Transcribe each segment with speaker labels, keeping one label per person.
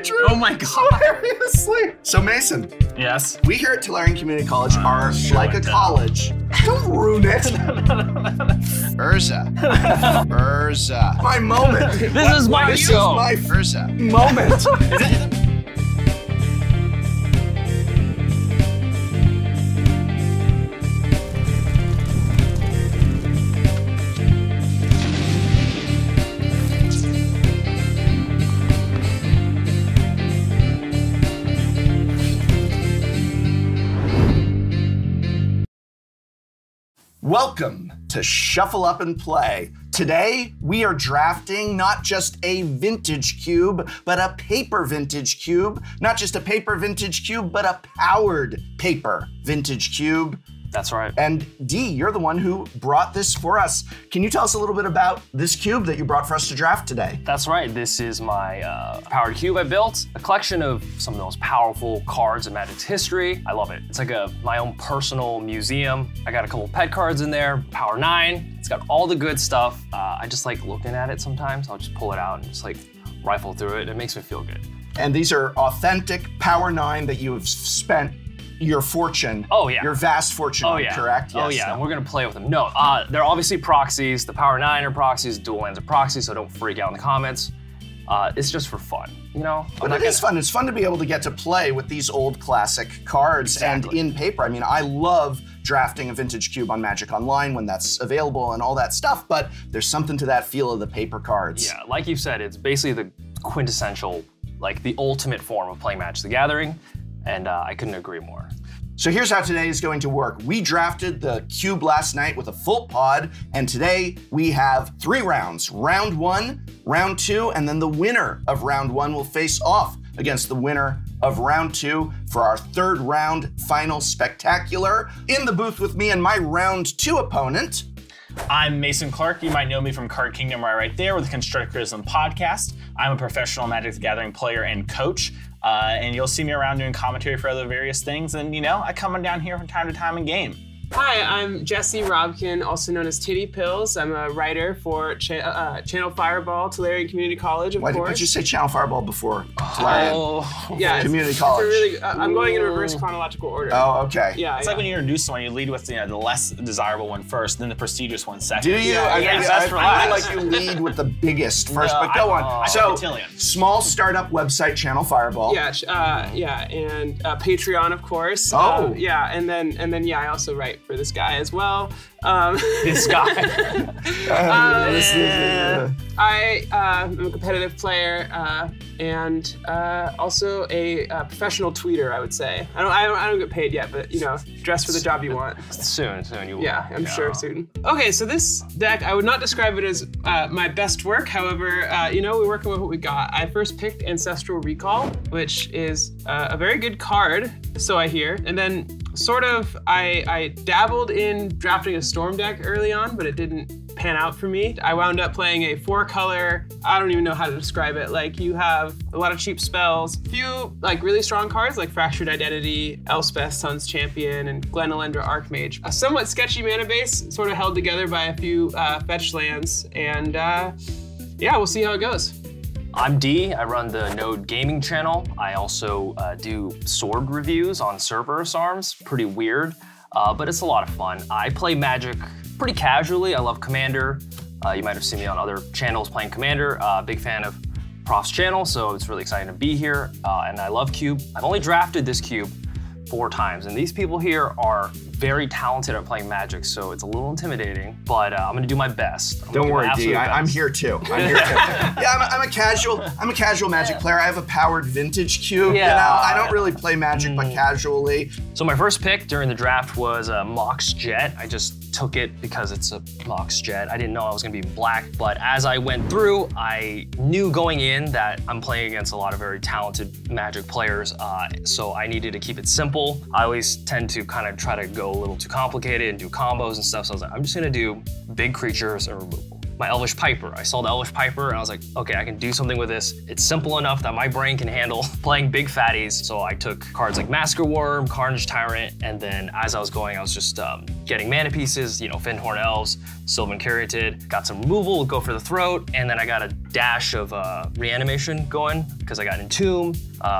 Speaker 1: true.
Speaker 2: Oh my God.
Speaker 1: Seriously. So Mason.
Speaker 2: Yes.
Speaker 1: We here at Tolarian Community College are like a college. Don't ruin it.
Speaker 3: Urza. Urza.
Speaker 1: My moment.
Speaker 2: This is my show.
Speaker 1: My
Speaker 3: Urza.
Speaker 1: moment. Welcome to Shuffle Up and Play. Today, we are drafting not just a vintage cube, but a paper vintage cube. Not just a paper vintage cube, but a powered paper vintage cube.
Speaker 2: That's right.
Speaker 1: And Dee, you're the one who brought this for us. Can you tell us a little bit about this cube that you brought for us to draft today?
Speaker 2: That's right. This is my powered cube I built. A collection of some of the most powerful cards in Magic's history. I love it. It's like my own personal museum. I got a couple pet cards in there. Power 9. It's got all the good stuff. I just like looking at it sometimes. I'll just pull it out and just like rifle through it. It makes me feel good.
Speaker 1: And these are authentic Power 9 that you have spent your fortune, your vast fortune on, correct?
Speaker 2: Yes, and we're gonna play with them. No, they're obviously proxies. The Power 9 are proxies, dual lands are proxies, so don't freak out in the comments. It's just for fun, you know?
Speaker 1: But it is fun. It's fun to be able to get to play with these old classic cards and in paper. I mean, I love drafting a vintage cube on Magic Online when that's available and all that stuff, but there's something to that feel of the paper cards.
Speaker 2: Yeah, like you said, it's basically the quintessential, like the ultimate form of playing Magic the Gathering, and I couldn't agree more.
Speaker 1: So here's how today is going to work. We drafted the cube last night with a full pod, and today we have 3 rounds. Round 1, round 2, and then the winner of round 1 will face off against the winner of round 2 for our 3rd round final spectacular. In the booth with me and my round 2 opponent.
Speaker 4: I'm Mason Clark. You might know me from Card Kingdom right there with the Constructorism podcast. I'm a professional Magic the Gathering player and coach. And you'll see me around doing commentary for other various things. And, you know, I come on down here from time to time and game.
Speaker 5: Hi, I'm Jesse Robkin, also known as Titty Pills. I'm a writer for Channel Fireball, Tolarian Community College, of course.
Speaker 1: Why did you say Channel Fireball before Tolarian Community College?
Speaker 5: Really, I'm going in reverse chronological order.
Speaker 1: Oh, okay.
Speaker 5: Yeah,
Speaker 4: it's like when you introduce someone, you lead with the less desirable one first, then the prestigious one second.
Speaker 1: Do you? I feel like you lead with the biggest first, but go on. So, small startup website, Channel Fireball.
Speaker 5: Yeah, and Patreon, of course.
Speaker 1: Oh.
Speaker 5: And then I also write for this guy as well.
Speaker 2: This guy.
Speaker 5: I'm a competitive player and also a professional tweeter, I would say. I don't get paid yet, but you know, dress for the job you want.
Speaker 2: Soon you will.
Speaker 5: Yeah, I'm sure soon. Okay, so this deck, I would not describe it as my best work. However, you know, we're working with what we got. I first picked Ancestral Recall, which is a very good card, so I hear. And then sort of, I dabbled in drafting a Storm deck early on, but it didn't pan out for me. I wound up playing a 4-color, I don't even know how to describe it. Like, you have a lot of cheap spells, a few like really strong cards like Fractured Identity, Elspeth, Sun's Champion, and Glenelendra Archmage. A somewhat sketchy mana base, sort of held together by a few fetch lands, and yeah, we'll see how it goes.
Speaker 2: I'm Dee. I run the Node gaming channel. I also do sword reviews on Cerberusarms. Pretty weird, but it's a lot of fun. I play Magic pretty casually. I love Commander. You might have seen me on other channels playing Commander. Big fan of Prof's channel, so it's really exciting to be here. And I love Cube. I've only drafted this Cube 4 times, and these people here are very talented at playing Magic, so it's a little intimidating, but I'm gonna do my best.
Speaker 1: Don't worry, Dee, I'm here too. I'm here too. Yeah, I'm a casual Magic player. I have a powered vintage cube.
Speaker 2: Yeah.
Speaker 1: You know, I don't really play Magic, but casually.
Speaker 2: So my first pick during the draft was a Mox Jet. I just took it because it's a Mox Jet. I didn't know I was gonna be black, but as I went through, I knew going in that I'm playing against a lot of very talented Magic players, so I needed to keep it simple. I always tend to kind of try to go a little too complicated and do combos and stuff, so I was like, I'm just gonna do big creatures and removal. my Elvish Piper. I saw the Elvish Piper and I was like, okay, I can do something with this. It's simple enough that my brain can handle playing big fatties. So I took cards like Masker Worm, Carnage Tyrant, and then as I was going, I was just getting mana pieces, you know, Fyndhorn Elves, Sylvan Caryatid, got some removal, go for the throat, and then I got a dash of reanimation going because I got Entomb,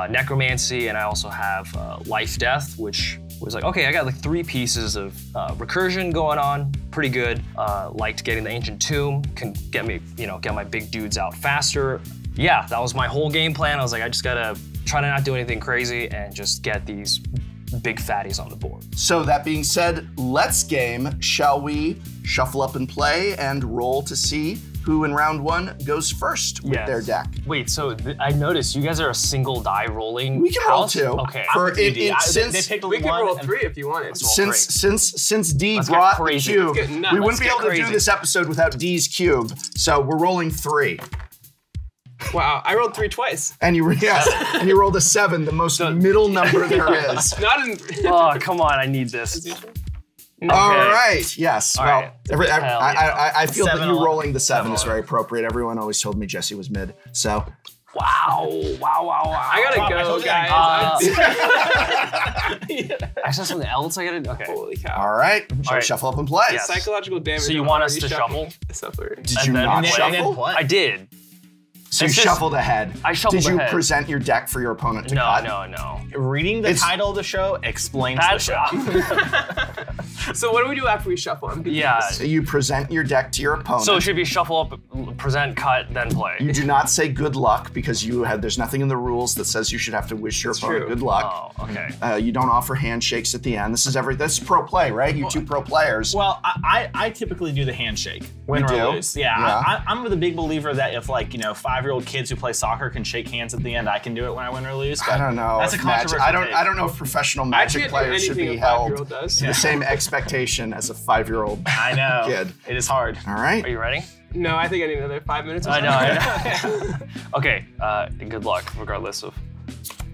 Speaker 2: Necromancy, and I also have Life Death, which was like, okay, I got like 3 pieces of recursion going on, pretty good. Liked getting the Ancient Tomb, can get me, you know, get my big dudes out faster. Yeah, that was my whole game plan. I was like, I just gotta try to not do anything crazy and just get these big fatties on the board.
Speaker 1: So that being said, let's game. Shall we shuffle up and play and roll to see who in round 1 goes first with their deck?
Speaker 2: Wait, so I noticed you guys are a single die rolling.
Speaker 1: We can roll
Speaker 2: house?
Speaker 1: 2.
Speaker 2: Okay.
Speaker 5: We can roll 3 if you wanted.
Speaker 1: Since D
Speaker 2: Let's
Speaker 1: brought
Speaker 2: get
Speaker 1: the
Speaker 2: crazy.
Speaker 1: cube, we wouldn't be able to do
Speaker 2: crazy.
Speaker 1: this episode without D's cube. So we're rolling 3.
Speaker 5: Wow, I rolled 3 twice.
Speaker 1: And you and you rolled a 7, the most middle number there is.
Speaker 5: Not in.
Speaker 2: Oh, come on, I need this.
Speaker 1: All right. Yes.
Speaker 2: All
Speaker 1: well,
Speaker 2: right.
Speaker 1: I feel that
Speaker 2: 7
Speaker 1: you
Speaker 2: all.
Speaker 1: rolling the 7 is
Speaker 2: 7
Speaker 1: very appropriate. Everyone always told me Jesse was mid. So.
Speaker 2: Wow.
Speaker 5: I gotta go, guys.
Speaker 2: I saw something else I gotta. Okay.
Speaker 5: Holy cow.
Speaker 1: All right. Shall we
Speaker 2: right.
Speaker 1: shuffle up and play?
Speaker 2: Yes.
Speaker 5: Psychological damage.
Speaker 2: So you
Speaker 5: on
Speaker 2: want us
Speaker 5: already
Speaker 2: to shuffle?
Speaker 5: Suffer.
Speaker 1: Did you not shuffle?
Speaker 2: I did.
Speaker 1: So you
Speaker 2: It's just-
Speaker 1: shuffled ahead.
Speaker 2: I shuffled
Speaker 1: Did you
Speaker 2: ahead.
Speaker 1: present your deck for your opponent to
Speaker 2: No,
Speaker 1: cut?
Speaker 2: no.
Speaker 4: Reading the title of the show explains the
Speaker 2: That's
Speaker 4: show.
Speaker 5: So what do we do after we shuffle? I'm confused.
Speaker 2: yeah.
Speaker 1: So you present your deck to your opponent.
Speaker 2: So it should be shuffle up, present, cut, then play.
Speaker 1: You do not say good luck because there's nothing in the rules that says you should have to wish your opponent
Speaker 5: true.
Speaker 1: good luck.
Speaker 2: Oh, okay.
Speaker 1: You don't offer handshakes at the end. This is pro play, right? You 2 pro players.
Speaker 4: Well, I typically do the handshake, win
Speaker 1: You
Speaker 4: or
Speaker 1: do?
Speaker 4: lose. Yeah. I'm the big believer that if 5-year-old kids who play soccer can shake hands at the end, I can do it when I win or lose.
Speaker 1: I don't know.
Speaker 4: That's a
Speaker 1: if Magic,
Speaker 4: controversial take.
Speaker 1: I don't know if professional
Speaker 5: I
Speaker 1: Magic
Speaker 5: can't do
Speaker 1: players should
Speaker 5: anything
Speaker 1: be
Speaker 5: a
Speaker 1: held
Speaker 5: 5-year-old does.
Speaker 1: to the same expectation as a 5-year-old
Speaker 4: I know.
Speaker 1: kid.
Speaker 4: It is hard.
Speaker 1: All right.
Speaker 2: Are you ready?
Speaker 5: No, I think I need another 5 minutes. Or
Speaker 2: I
Speaker 5: something.
Speaker 2: know. Okay. Good luck, regardless of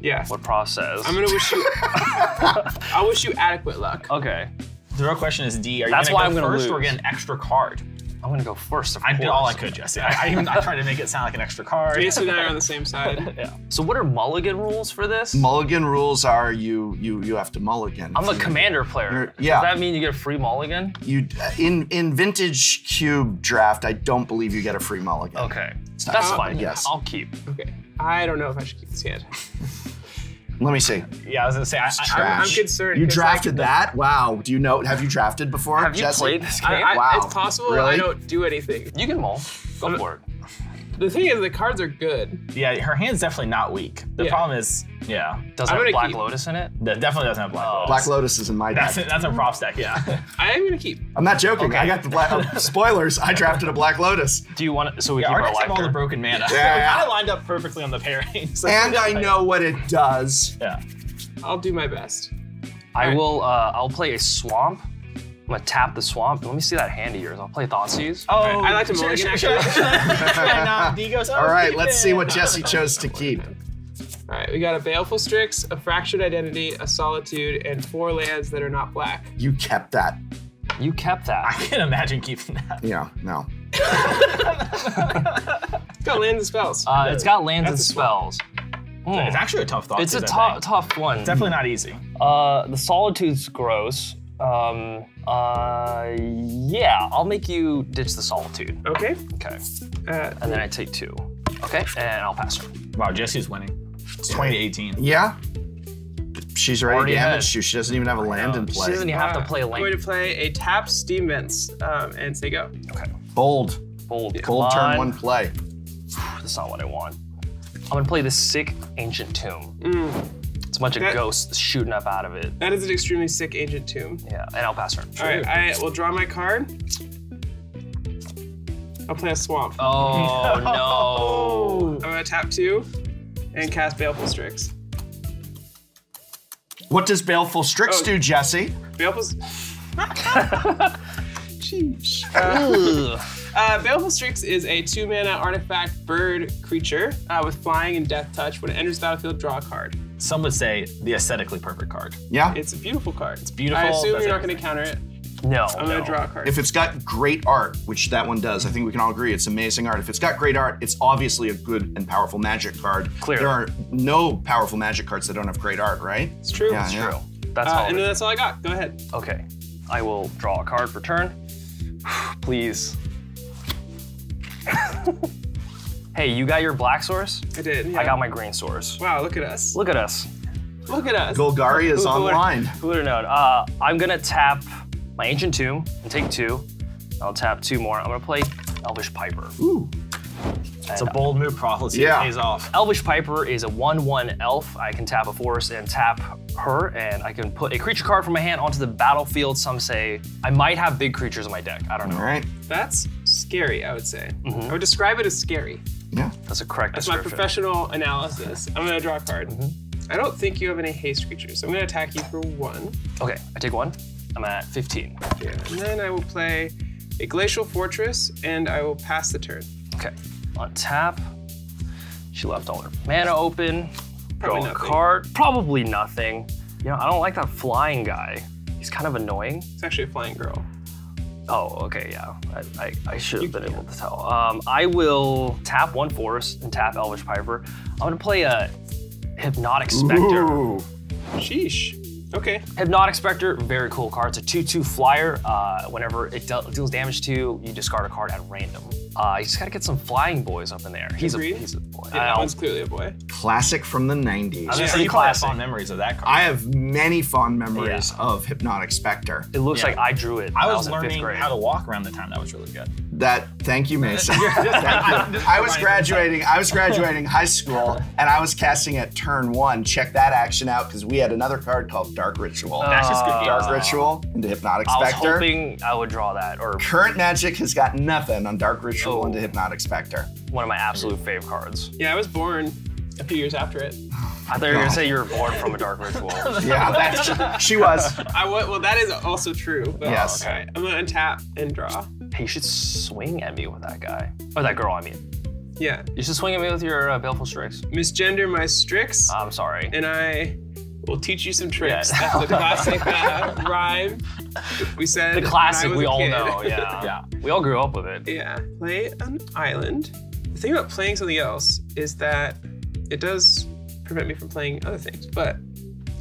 Speaker 5: Yeah.
Speaker 2: what process.
Speaker 5: I'm gonna wish you. I'll wish you adequate luck.
Speaker 2: Okay.
Speaker 4: The real question is, D, are you
Speaker 2: That's why I'm
Speaker 4: gonna
Speaker 2: gonna
Speaker 4: go first or
Speaker 2: lose.
Speaker 4: get an extra card?
Speaker 2: I'm gonna go first. Of
Speaker 4: I did
Speaker 2: course.
Speaker 4: all I could, Jesse. I tried to make it sound like an extra card.
Speaker 5: Jason and I are on the same side.
Speaker 4: Yeah.
Speaker 2: So what are mulligan rules for this?
Speaker 1: Mulligan rules are you have to mulligan.
Speaker 2: I'm a commander player.
Speaker 1: Yeah.
Speaker 2: Does that mean you get a free mulligan?
Speaker 1: You in Vintage Cube draft, I don't believe you get a free mulligan.
Speaker 2: Okay.
Speaker 1: not
Speaker 2: That's
Speaker 1: true.
Speaker 2: fine.
Speaker 1: Yes.
Speaker 2: I'll keep.
Speaker 5: Okay. I don't know if I should keep this hand.
Speaker 1: Let me see.
Speaker 4: Yeah, I was gonna say,
Speaker 5: I'm
Speaker 1: Trash.
Speaker 5: concerned.
Speaker 1: You
Speaker 5: 'cause,
Speaker 1: drafted that? Wow. Do you know? Have you drafted before?
Speaker 2: Have you
Speaker 1: Jesse?
Speaker 2: played this game?
Speaker 1: Wow.
Speaker 5: It's possible.
Speaker 1: Really?
Speaker 5: I don't do anything.
Speaker 2: You can mull. Go for it.
Speaker 5: The thing is, the cards are good.
Speaker 4: yeah, her hand's definitely not weak. The
Speaker 5: Yeah.
Speaker 4: problem is, yeah,
Speaker 2: Does it
Speaker 5: I'm
Speaker 2: have
Speaker 5: gonna
Speaker 2: Black
Speaker 5: keep-
Speaker 2: Lotus in it?
Speaker 4: that definitely doesn't have Black Lotus.
Speaker 1: Black Lotus is in my deck.
Speaker 4: That's a props deck, yeah.
Speaker 5: I am gonna keep.
Speaker 1: I'm not joking.
Speaker 2: Okay.
Speaker 1: I got the black. Spoilers. I drafted a Black Lotus,
Speaker 2: Do you want it so we
Speaker 4: Yeah,
Speaker 2: keep
Speaker 4: our
Speaker 2: our
Speaker 4: decks have all the
Speaker 2: life?
Speaker 4: broken mana.
Speaker 1: Yeah.
Speaker 4: Kind of lined up perfectly on the pairing. So
Speaker 1: and I know what it does.
Speaker 4: Yeah.
Speaker 5: I'll do my best.
Speaker 2: I will. I'll play a swamp. I'm gonna tap the swamp. Let me see that hand of yours. I'll play Thoughtseize.
Speaker 4: Oh,
Speaker 5: I like to mulligan, actually.
Speaker 4: And D goes,
Speaker 1: All right. Let's see what Jesse chose to keep.
Speaker 5: All right, we got a Baleful Strix, a Fractured Identity, a Solitude, and 4 lands that are not black.
Speaker 1: You kept that.
Speaker 2: You kept
Speaker 4: I
Speaker 2: that.
Speaker 4: can imagine keeping that.
Speaker 1: Yeah. No.
Speaker 5: It's got lands and spells.
Speaker 2: It's got lands and
Speaker 5: That's a swamp.
Speaker 2: spells.
Speaker 4: It's actually a tough thought.
Speaker 2: It's a tough one.
Speaker 4: Definitely not easy.
Speaker 2: The Solitude's gross. Yeah, I'll make you ditch the Solitude.
Speaker 5: Okay.
Speaker 2: Okay.
Speaker 5: Uh,
Speaker 2: And then I take 2. Okay, and I'll pass her.
Speaker 4: Wow, Jesse's winning. It's 20-18.
Speaker 1: Yeah. She's already
Speaker 2: Already
Speaker 1: damaged you. She doesn't even have a land in
Speaker 2: She
Speaker 1: play.
Speaker 2: doesn't even have to play a
Speaker 5: I'm going
Speaker 2: lane.
Speaker 5: to play a tapped Steam Vents and say go.
Speaker 2: Okay.
Speaker 1: Bold.
Speaker 2: Bold.
Speaker 1: Bold turn
Speaker 2: Come on.
Speaker 1: 1 play.
Speaker 2: That's not what I want. I'm gonna play this sick Ancient Tomb. It's a bunch of
Speaker 5: That-
Speaker 2: ghosts shooting up out of it.
Speaker 5: That is an extremely sick Ancient Tomb.
Speaker 2: Yeah, and I'll pass her.
Speaker 5: All right, I will draw my card. I'll play a Swamp.
Speaker 2: Oh no.
Speaker 5: I'm going to tap 2 and cast Baleful Strix.
Speaker 1: What does Baleful Strix
Speaker 5: Oh.
Speaker 1: do, Jesse?
Speaker 5: Baleful... Sheesh.
Speaker 2: Ugh.
Speaker 5: Baleful Strix is a 2-mana artifact bird creature with flying and death touch. When it enters the battlefield, draw a card.
Speaker 4: Some would say the aesthetically perfect card.
Speaker 1: Yeah?
Speaker 5: It's a beautiful card. It's
Speaker 4: beautiful,
Speaker 5: I assume
Speaker 4: does
Speaker 5: you're not going
Speaker 4: everything.
Speaker 5: to counter it.
Speaker 2: No.
Speaker 5: I'm gonna draw a card.
Speaker 1: If it's got great art, which that one does, I think we can all agree it's amazing art. If it's got great art, it's obviously a good and powerful Magic card.
Speaker 2: Clearly.
Speaker 1: There are no powerful Magic cards that don't have great art, right?
Speaker 5: It's true.
Speaker 1: Yeah,
Speaker 2: It's
Speaker 1: yeah.
Speaker 2: true. That's all.
Speaker 5: And then that's all I got. Go ahead.
Speaker 2: Okay. I will draw a card for turn. Please. Hey, you got your black source?
Speaker 5: I did. Yeah.
Speaker 2: I got my green source.
Speaker 5: Wow, look at us.
Speaker 2: Look at us.
Speaker 5: Look at us.
Speaker 1: Golgari is
Speaker 2: Who would've-
Speaker 1: online.
Speaker 2: Who would have known? I'm gonna tap my Ancient Tomb and take 2. I'll tap 2 more. I'm gonna play Elvish Piper.
Speaker 1: Ooh.
Speaker 4: It's a bold move, Prophecy.
Speaker 1: Yeah.
Speaker 4: It pays off.
Speaker 2: Elvish Piper is a 1/1 elf. I can tap a forest and tap her, and I can put a creature card from my hand onto the battlefield. Some say I might have big creatures in my deck. I don't know.
Speaker 1: All right.
Speaker 5: That's scary, I would say.
Speaker 2: Mm-hmm.
Speaker 5: I would describe it as scary.
Speaker 1: Yeah.
Speaker 2: That's a correct
Speaker 5: That's my
Speaker 2: description.
Speaker 5: professional analysis. I'm gonna draw a card.
Speaker 2: Mm-hmm.
Speaker 5: I don't think you have any haste creatures, so I'm gonna attack you for 1.
Speaker 2: Okay, I take 1. I'm at 15.
Speaker 5: Yeah, and then I will play a Glacial Fortress, and I will pass the turn.
Speaker 2: Okay, on tap. She left all her mana open.
Speaker 5: Probably
Speaker 2: Draw a
Speaker 5: nothing.
Speaker 2: card. Probably nothing. You know, I don't like that flying guy. He's kind of annoying.
Speaker 5: It's actually a flying girl.
Speaker 2: Oh, okay, yeah. I should have been able to tell. I will tap 1 forest and tap Elvish Piper. I'm gonna play a Hypnotic Spectre.
Speaker 1: Ooh.
Speaker 5: Sheesh. Okay.
Speaker 2: Hypnotic Spectre, very cool card. It's a 2/2 flyer. Whenever it deals damage to you, you discard a card at random. You just gotta get some flying boys up in there. He's
Speaker 5: Agreed.
Speaker 2: a boy.
Speaker 5: Yeah, that one's clearly a boy.
Speaker 1: Classic from the 90s.
Speaker 4: I was gonna
Speaker 2: Yeah.
Speaker 4: say, you probably have
Speaker 2: Classic.
Speaker 4: fond memories of that card.
Speaker 1: I have many fond memories
Speaker 2: Yeah.
Speaker 1: of Hypnotic Spectre.
Speaker 2: It looks
Speaker 4: Yeah.
Speaker 2: like I drew it.
Speaker 4: I
Speaker 2: when
Speaker 4: was
Speaker 2: in 5th
Speaker 4: learning
Speaker 2: grade.
Speaker 4: how to walk around the time. That was really good.
Speaker 1: Thank you, Mason. Thank you. I was graduating high school, and I was casting at turn 1. Check that action out, because we had another card called Dark Ritual.
Speaker 4: That's just good.
Speaker 1: Dark Ritual into Hypnotic
Speaker 2: I was
Speaker 1: Spectre.
Speaker 2: hoping I would draw that, or
Speaker 1: Current Magic has got nothing on Dark Ritual
Speaker 2: Oh.
Speaker 1: into Hypnotic Spectre.
Speaker 2: one of my absolute fave cards.
Speaker 5: Yeah, I was born a few years after it.
Speaker 2: I thought you were gonna say you were born from a Dark Ritual.
Speaker 1: Yeah, she was.
Speaker 5: Well, that is also true. But
Speaker 1: Yes.
Speaker 5: Okay. I'm gonna untap and draw.
Speaker 2: Hey, you should swing at me with that guy. Or that girl, I mean.
Speaker 5: Yeah.
Speaker 2: You should swing at me with your Baleful Strix.
Speaker 5: Misgender my Strix,
Speaker 2: I'm sorry.
Speaker 5: and I will teach you some tricks.
Speaker 2: Yeah.
Speaker 5: That's the classic rhyme we said.
Speaker 2: The
Speaker 5: when I
Speaker 2: classic
Speaker 5: was
Speaker 2: we
Speaker 5: a
Speaker 2: all
Speaker 5: kid.
Speaker 2: know, yeah. We all grew up with it.
Speaker 5: Yeah. Play an island. The thing about playing something else is that it does prevent me from playing other things, but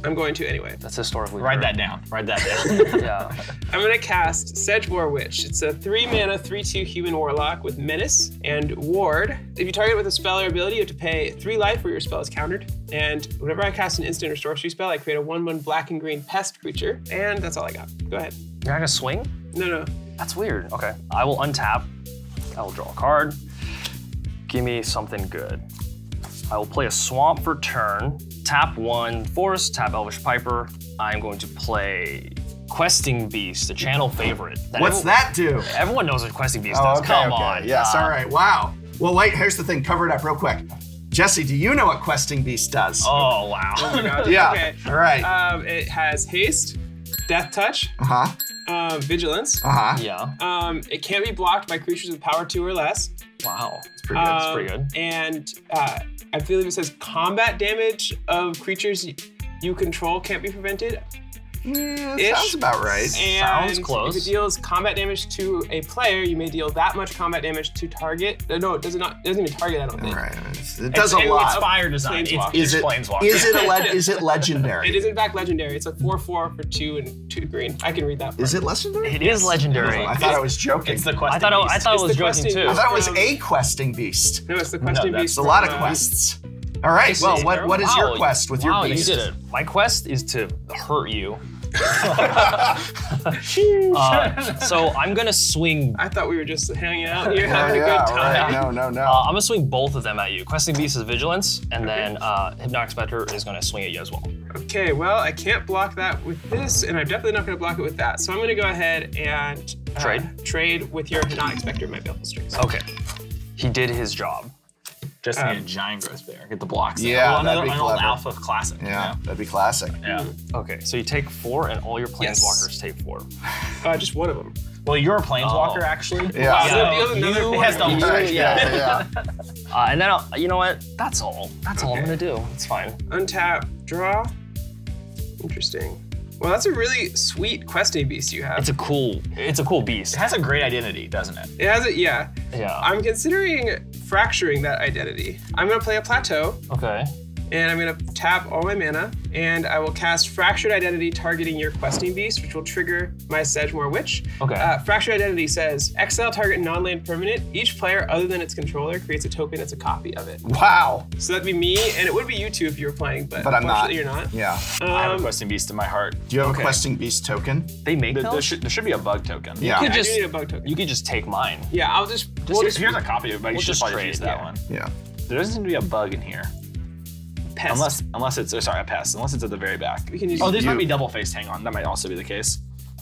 Speaker 5: I'm going to anyway.
Speaker 2: That's historically
Speaker 4: Write
Speaker 2: true.
Speaker 4: that down. Write that down.
Speaker 2: Yeah.
Speaker 5: I'm gonna cast Sedgemoor Witch. It's a 3-mana, 3/2 human warlock with Menace and Ward. If you target it with a spell or ability, you have to pay 3 life where your spell is countered. And whenever I cast an instant or sorcery spell, I create a 1/1 black and green pest creature. And that's all I got. Go ahead.
Speaker 2: You're not gonna swing?
Speaker 5: No.
Speaker 2: That's weird. Okay. I will untap. I will draw a card. Give me something good. I will play a swamp for turn. Tap 1 forest, tap Elvish Piper. I'm going to play Questing Beast, a channel favorite.
Speaker 1: What's that do?
Speaker 2: Everyone knows what Questing Beast
Speaker 1: Oh,
Speaker 2: does.
Speaker 1: okay,
Speaker 2: Come
Speaker 1: okay.
Speaker 2: on.
Speaker 1: Yes, all right. Wow. Well, wait, here's the thing. Cover it up real quick. Jesse, do you know what Questing Beast does?
Speaker 2: Oh, wow.
Speaker 5: Oh my god.
Speaker 1: Yeah.
Speaker 5: Okay.
Speaker 1: All right.
Speaker 5: It has haste, death touch,
Speaker 1: Uh-huh.
Speaker 5: vigilance.
Speaker 1: Uh-huh.
Speaker 2: Yeah.
Speaker 5: It can't be blocked by creatures with power 2 or less.
Speaker 2: Wow. It's pretty good. It's pretty good.
Speaker 5: And I believe it says combat damage of creatures you control can't be prevented.
Speaker 1: Yeah,
Speaker 5: Ish.
Speaker 1: sounds about right.
Speaker 5: And
Speaker 2: Sounds close.
Speaker 5: if it deals combat damage to a player, you may deal that much combat damage to target. No, it does not. It doesn't even target. I don't
Speaker 1: All
Speaker 5: think.
Speaker 1: right. It does a
Speaker 5: and
Speaker 1: lot.
Speaker 5: it's
Speaker 4: Fire design.
Speaker 5: Planeswalker.
Speaker 1: Is it
Speaker 4: Planeswalker.
Speaker 1: is it legendary?
Speaker 5: It is in fact legendary. It's a 4/4 for 2 and 2 green. I can read that. part.
Speaker 1: Is it legendary?
Speaker 2: It is legendary.
Speaker 1: I thought I was joking.
Speaker 4: It's the Questing
Speaker 2: I thought I
Speaker 4: Beast.
Speaker 2: was
Speaker 5: It's the
Speaker 2: joking
Speaker 5: Questing
Speaker 2: too.
Speaker 1: I thought it was
Speaker 5: from-
Speaker 1: a questing beast.
Speaker 5: No, it's the Questing
Speaker 4: that's
Speaker 5: Beast.
Speaker 1: It's a lot of
Speaker 5: from,
Speaker 1: quests. All right. Well, what is your quest with your
Speaker 2: wow,
Speaker 1: beast?
Speaker 2: you did it. My quest is to hurt you. So I'm gonna swing.
Speaker 5: I thought we were just hanging out here
Speaker 1: Yeah,
Speaker 5: having a good time.
Speaker 1: right. No.
Speaker 2: I'm gonna swing both of them at you. Questing Beast is Vigilance, and then Hypnotic Spectre is gonna swing at you as well.
Speaker 5: Okay, well, I can't block that with this, and I'm definitely not going to block it with that. So I'm going to go ahead and trade with your Hypnotic Spectre, my Baleful Strix.
Speaker 2: Okay. He did his job.
Speaker 4: Just need a giant growth bear. Get the blocks.
Speaker 1: Yeah,
Speaker 4: Well,
Speaker 1: that'd be
Speaker 4: an old
Speaker 1: clever.
Speaker 4: alpha classic.
Speaker 1: Yeah, that'd be classic.
Speaker 4: Yeah.
Speaker 2: Okay, so you take 4, and all your Planeswalkers take 4.
Speaker 5: Just one of them.
Speaker 4: Well, you're a planeswalker,
Speaker 2: Oh.
Speaker 4: actually.
Speaker 1: Yeah.
Speaker 5: Wow,
Speaker 2: Yeah.
Speaker 5: so it deals another
Speaker 4: It
Speaker 5: one.
Speaker 4: has double strike.
Speaker 1: Yeah.
Speaker 2: And then, you know what? That's all. That's all I'm
Speaker 5: Okay.
Speaker 2: gonna do. It's fine.
Speaker 5: Untap, draw. Interesting. Well, that's a really sweet questing beast you have.
Speaker 2: It's a cool beast.
Speaker 4: It has a great identity, doesn't it?
Speaker 5: It has it, yeah.
Speaker 2: Yeah.
Speaker 5: I'm considering fracturing that identity. I'm gonna play a plateau,
Speaker 2: Okay.
Speaker 5: and I'm gonna tap all my mana, and I will cast Fractured Identity targeting your questing beast, which will trigger my Sedgemoor Witch.
Speaker 2: Okay.
Speaker 5: Fractured Identity says, exile target non-land permanent. Each player other than its controller creates a token that's a copy of it.
Speaker 1: Wow.
Speaker 5: So that'd be me, and it would be you two if you were playing, but
Speaker 1: I'm not.
Speaker 5: unfortunately you're not.
Speaker 1: Yeah.
Speaker 4: I have a questing beast in my heart.
Speaker 1: Do you have
Speaker 5: Okay.
Speaker 1: a questing beast token?
Speaker 2: They make
Speaker 4: There
Speaker 2: those?
Speaker 4: should be a bug token.
Speaker 1: Yeah.
Speaker 2: could
Speaker 5: I
Speaker 2: just-
Speaker 5: do need a bug token.
Speaker 2: You could just take mine.
Speaker 5: Yeah, I'll just
Speaker 4: Here's a copy of it, but you
Speaker 2: We'll
Speaker 4: should
Speaker 2: just
Speaker 4: probably
Speaker 2: trade,
Speaker 4: use that
Speaker 2: yeah.
Speaker 4: one.
Speaker 1: Yeah.
Speaker 4: There doesn't seem to be a bug in here.
Speaker 5: pest.
Speaker 4: Unless it's, sorry, a pest. Unless it's at the very back.
Speaker 5: We can use
Speaker 4: Oh, these
Speaker 1: you-
Speaker 4: might be double-faced. Hang on, that might also be the case.